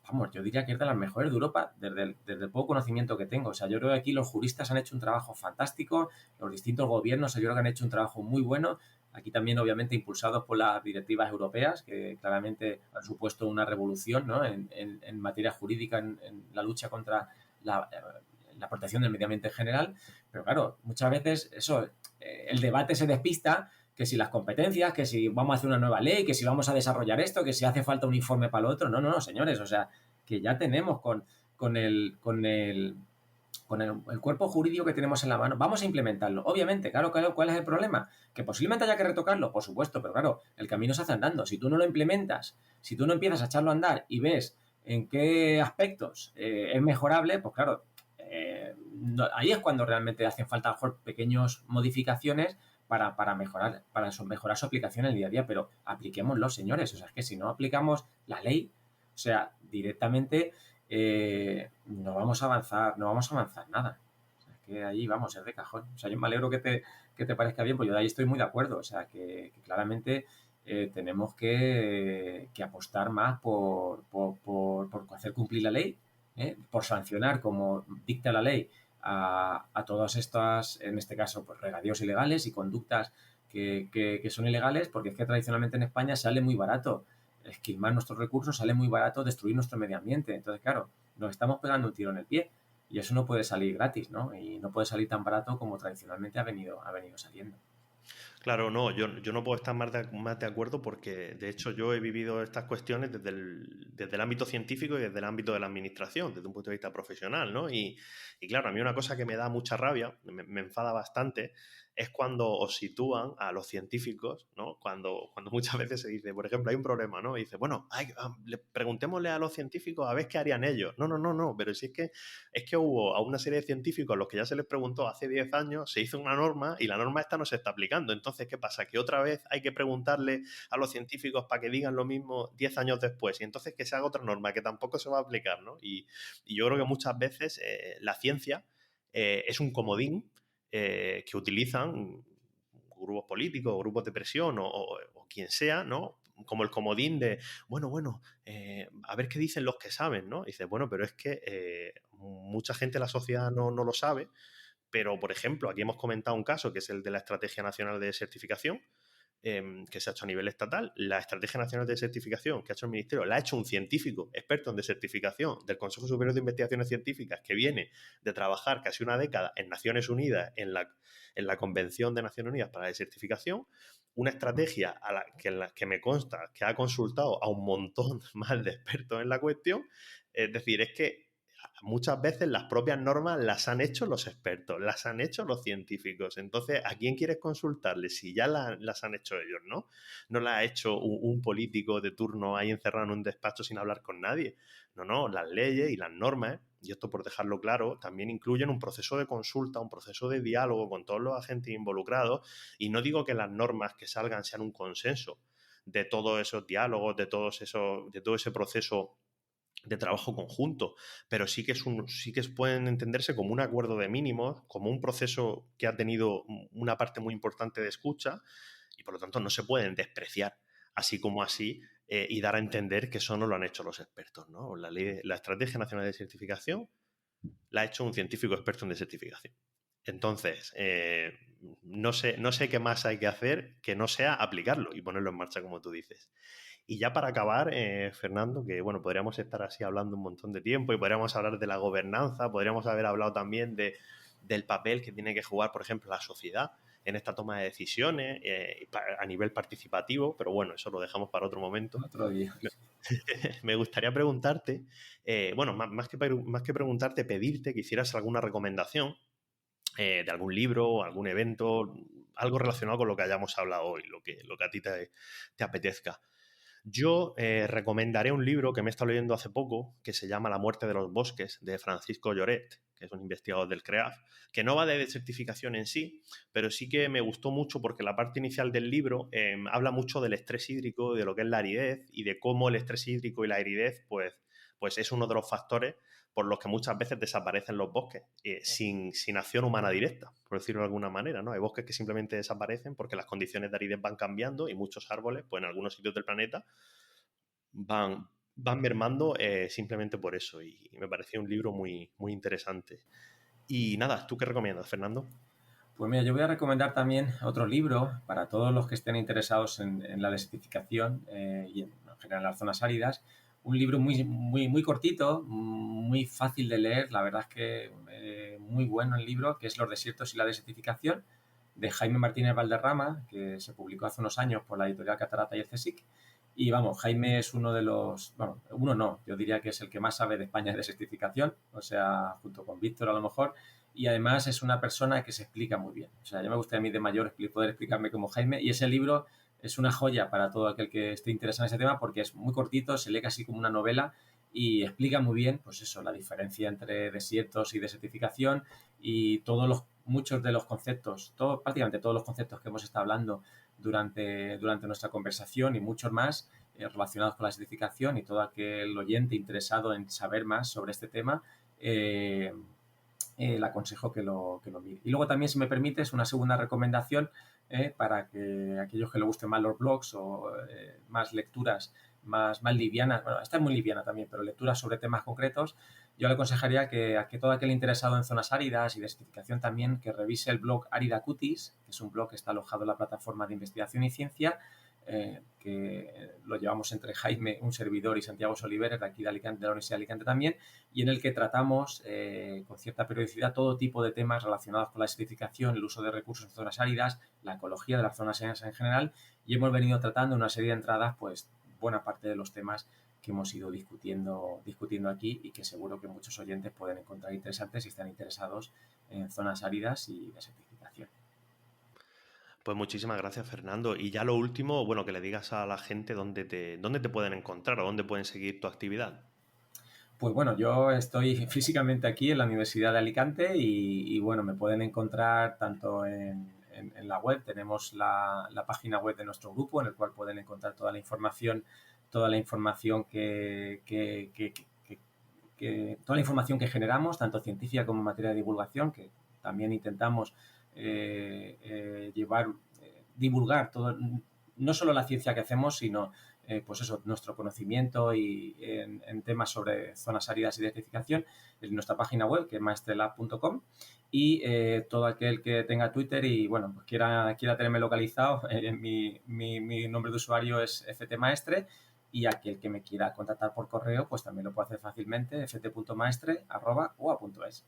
vamos, yo diría que es de las mejores de Europa desde el poco conocimiento que tengo. O sea, yo creo que aquí los juristas han hecho un trabajo fantástico, los distintos gobiernos yo creo que han hecho un trabajo muy bueno, aquí también obviamente impulsados por las directivas europeas, que claramente han supuesto una revolución, ¿no? en materia jurídica, en la lucha contra la protección del medio ambiente en general, pero claro, muchas veces eso, el debate se despista, que si las competencias, que si vamos a hacer una nueva ley, que si vamos a desarrollar esto, que si hace falta un informe para lo otro. No, señores, o sea, que ya tenemos el cuerpo jurídico que tenemos en la mano, vamos a implementarlo. Obviamente, claro, ¿cuál es el problema? Que posiblemente haya que retocarlo, por supuesto, pero claro, el camino se hace andando. Si tú no lo implementas, si tú no empiezas a echarlo a andar y ves en qué aspectos es mejorable, pues claro, ahí es cuando realmente hacen falta a lo mejor pequeñas modificaciones para mejorar su aplicación en el día a día, pero apliquémoslo, señores. O sea, es que si no aplicamos la ley, o sea, directamente no vamos a avanzar nada. O sea, que ahí vamos, es de cajón. O sea, yo me alegro que te parezca bien, pues yo de ahí estoy muy de acuerdo. O sea, que claramente tenemos que apostar más por hacer cumplir la ley, por sancionar como dicta la ley a todas estas, en este caso, pues regadíos ilegales y conductas que son ilegales, porque es que tradicionalmente en España sale muy barato esquilmar nuestros recursos, sale muy barato destruir nuestro medio ambiente. Entonces, claro, nos estamos pegando un tiro en el pie y eso no puede salir gratis, ¿no? Y no puede salir tan barato como tradicionalmente ha venido saliendo. claro, no, yo no puedo estar más de acuerdo porque, de hecho, yo he vivido estas cuestiones desde el ámbito científico y desde el ámbito de la administración, desde un punto de vista profesional, ¿no? Y claro, a mí una cosa que me da mucha rabia, me enfada bastante, es cuando os sitúan a los científicos, ¿no? Cuando muchas veces se dice, por ejemplo, hay un problema, ¿no? Y dice, bueno, preguntémosle a los científicos a ver qué harían ellos. No, pero si es que hubo a una serie de científicos a los que ya se les preguntó hace 10 años, se hizo una norma y la norma esta no se está aplicando. Entonces, ¿qué pasa? Que otra vez hay que preguntarle a los científicos para que digan lo mismo 10 años después y entonces que se haga otra norma que tampoco se va a aplicar, ¿no? Y yo creo que muchas veces la ciencia es un comodín que utilizan grupos políticos, grupos de presión o quien sea, ¿no? Como el comodín de, bueno, a ver qué dicen los que saben, ¿no? Y dices, bueno, pero es que mucha gente de la sociedad no lo sabe, pero, por ejemplo, aquí hemos comentado un caso que es el de la Estrategia Nacional de Certificación, que se ha hecho a nivel estatal. La Estrategia Nacional de Certificación que ha hecho el Ministerio la ha hecho un científico experto en desertificación del Consejo Superior de Investigaciones Científicas, que viene de trabajar casi una década en Naciones Unidas, en la Convención de Naciones Unidas para la Desertificación. Una estrategia en la que me consta que ha consultado a un montón más de expertos en la cuestión. Es decir, es que muchas veces las propias normas las han hecho los expertos, las han hecho los científicos. Entonces, ¿a quién quieres consultarle si ya las han hecho ellos, no? No las ha hecho un político de turno ahí encerrado en un despacho sin hablar con nadie. No, las leyes y las normas, y esto por dejarlo claro, también incluyen un proceso de consulta, un proceso de diálogo con todos los agentes involucrados. Y no digo que las normas que salgan sean un consenso de todos esos diálogos, de todo ese proceso de trabajo conjunto, pero sí que pueden entenderse como un acuerdo de mínimos, como un proceso que ha tenido una parte muy importante de escucha y por lo tanto no se pueden despreciar así como así y dar a entender que eso no lo han hecho los expertos, ¿no? La Estrategia Nacional de Certificación la ha hecho un científico experto en desertificación. Entonces, no sé qué más hay que hacer que no sea aplicarlo y ponerlo en marcha, como tú dices. Y ya para acabar, Fernando, que bueno, podríamos estar así hablando un montón de tiempo y podríamos hablar de la gobernanza, podríamos haber hablado también del papel que tiene que jugar, por ejemplo, la sociedad en esta toma de decisiones a nivel participativo, pero bueno, eso lo dejamos para otro momento. Otro día. Me gustaría preguntarte, bueno, más que preguntarte, pedirte que hicieras alguna recomendación de algún libro, algún evento, algo relacionado con lo que hayamos hablado hoy, lo que a ti te apetezca. Yo recomendaré un libro que me he estado leyendo hace poco, que se llama La muerte de los bosques, de Francisco Lloret, que es un investigador del CREAF, que no va de desertificación en sí, pero sí que me gustó mucho porque la parte inicial del libro habla mucho del estrés hídrico, de lo que es la aridez y de cómo el estrés hídrico y la aridez pues es uno de los factores por los que muchas veces desaparecen los bosques sin acción humana directa, por decirlo de alguna manera, ¿no? Hay bosques que simplemente desaparecen porque las condiciones de aridez van cambiando y muchos árboles, pues en algunos sitios del planeta, van mermando simplemente por eso. Y me pareció un libro muy, muy interesante. Y nada, ¿tú qué recomiendas, Fernando? Pues mira, yo voy a recomendar también otro libro para todos los que estén interesados en la desertificación y en general las zonas áridas. Un libro muy, muy, muy cortito, muy fácil de leer, la verdad es que muy bueno el libro, que es Los desiertos y la desertificación, de Jaime Martínez Valderrama, que se publicó hace unos años por la editorial Catarata y el CSIC. Y vamos, Jaime es uno de los, bueno, uno no, yo diría que es el que más sabe de España de desertificación, o sea, junto con Víctor a lo mejor, y además es una persona que se explica muy bien. O sea, ya me gustaría a mí de mayor poder explicarme como Jaime, y ese libro es una joya para todo aquel que esté interesado en ese tema porque es muy cortito, se lee casi como una novela y explica muy bien, pues eso, la diferencia entre desiertos y desertificación y muchos de los conceptos, prácticamente todos los conceptos que hemos estado hablando durante nuestra conversación y muchos más relacionados con la desertificación, y todo aquel oyente interesado en saber más sobre este tema, le aconsejo que lo mire. Y luego también, si me permite, es una segunda recomendación para que aquellos que les gusten más los blogs o más lecturas más livianas, bueno, esta es muy liviana también, pero lecturas sobre temas concretos, yo le aconsejaría que a todo aquel interesado en zonas áridas y desertificación también, que revise el blog Árida Cutis, que es un blog que está alojado en la plataforma de investigación y ciencia, que lo llevamos entre Jaime, un servidor, y Santiago Soliveres, de aquí de Alicante, de la Universidad de Alicante también, y en el que tratamos con cierta periodicidad todo tipo de temas relacionados con la desertificación, el uso de recursos en zonas áridas, la ecología de las zonas áridas en general, y hemos venido tratando en una serie de entradas pues buena parte de los temas que hemos ido discutiendo aquí y que seguro que muchos oyentes pueden encontrar interesantes si están interesados en zonas áridas y desertificación. Pues muchísimas gracias, Fernando. Y ya lo último, bueno, que le digas a la gente dónde te pueden encontrar o dónde pueden seguir tu actividad. Pues bueno, yo estoy físicamente aquí en la Universidad de Alicante y bueno, me pueden encontrar tanto en la web. Tenemos la página web de nuestro grupo, en el cual pueden encontrar toda la información toda la información que generamos, tanto científica como en materia de divulgación, que también intentamos divulgar todo, no solo la ciencia que hacemos, sino pues eso, nuestro conocimiento y en temas sobre zonas áridas y desertificación en nuestra página web, que es maestrelab.com, y todo aquel que tenga Twitter y, bueno, pues quiera tenerme localizado, mi nombre de usuario es ftmaestre, y aquel que me quiera contactar por correo, pues también lo puede hacer fácilmente, ft.maestre@ua.es.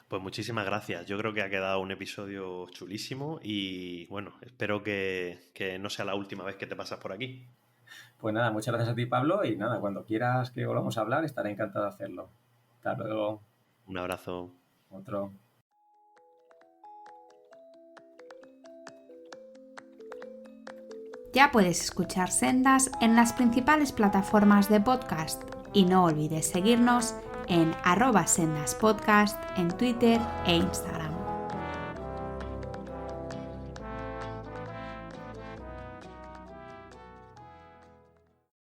Pues muchísimas gracias. Yo creo que ha quedado un episodio chulísimo y bueno, espero que no sea la última vez que te pasas por aquí. Pues nada, muchas gracias a ti, Pablo, y nada, cuando quieras que volvamos a hablar, estaré encantado de hacerlo. Hasta luego. Un abrazo. Otro. Ya puedes escuchar Sendas en las principales plataformas de podcast y no olvides seguirnos en @sendaspodcast en Twitter e Instagram.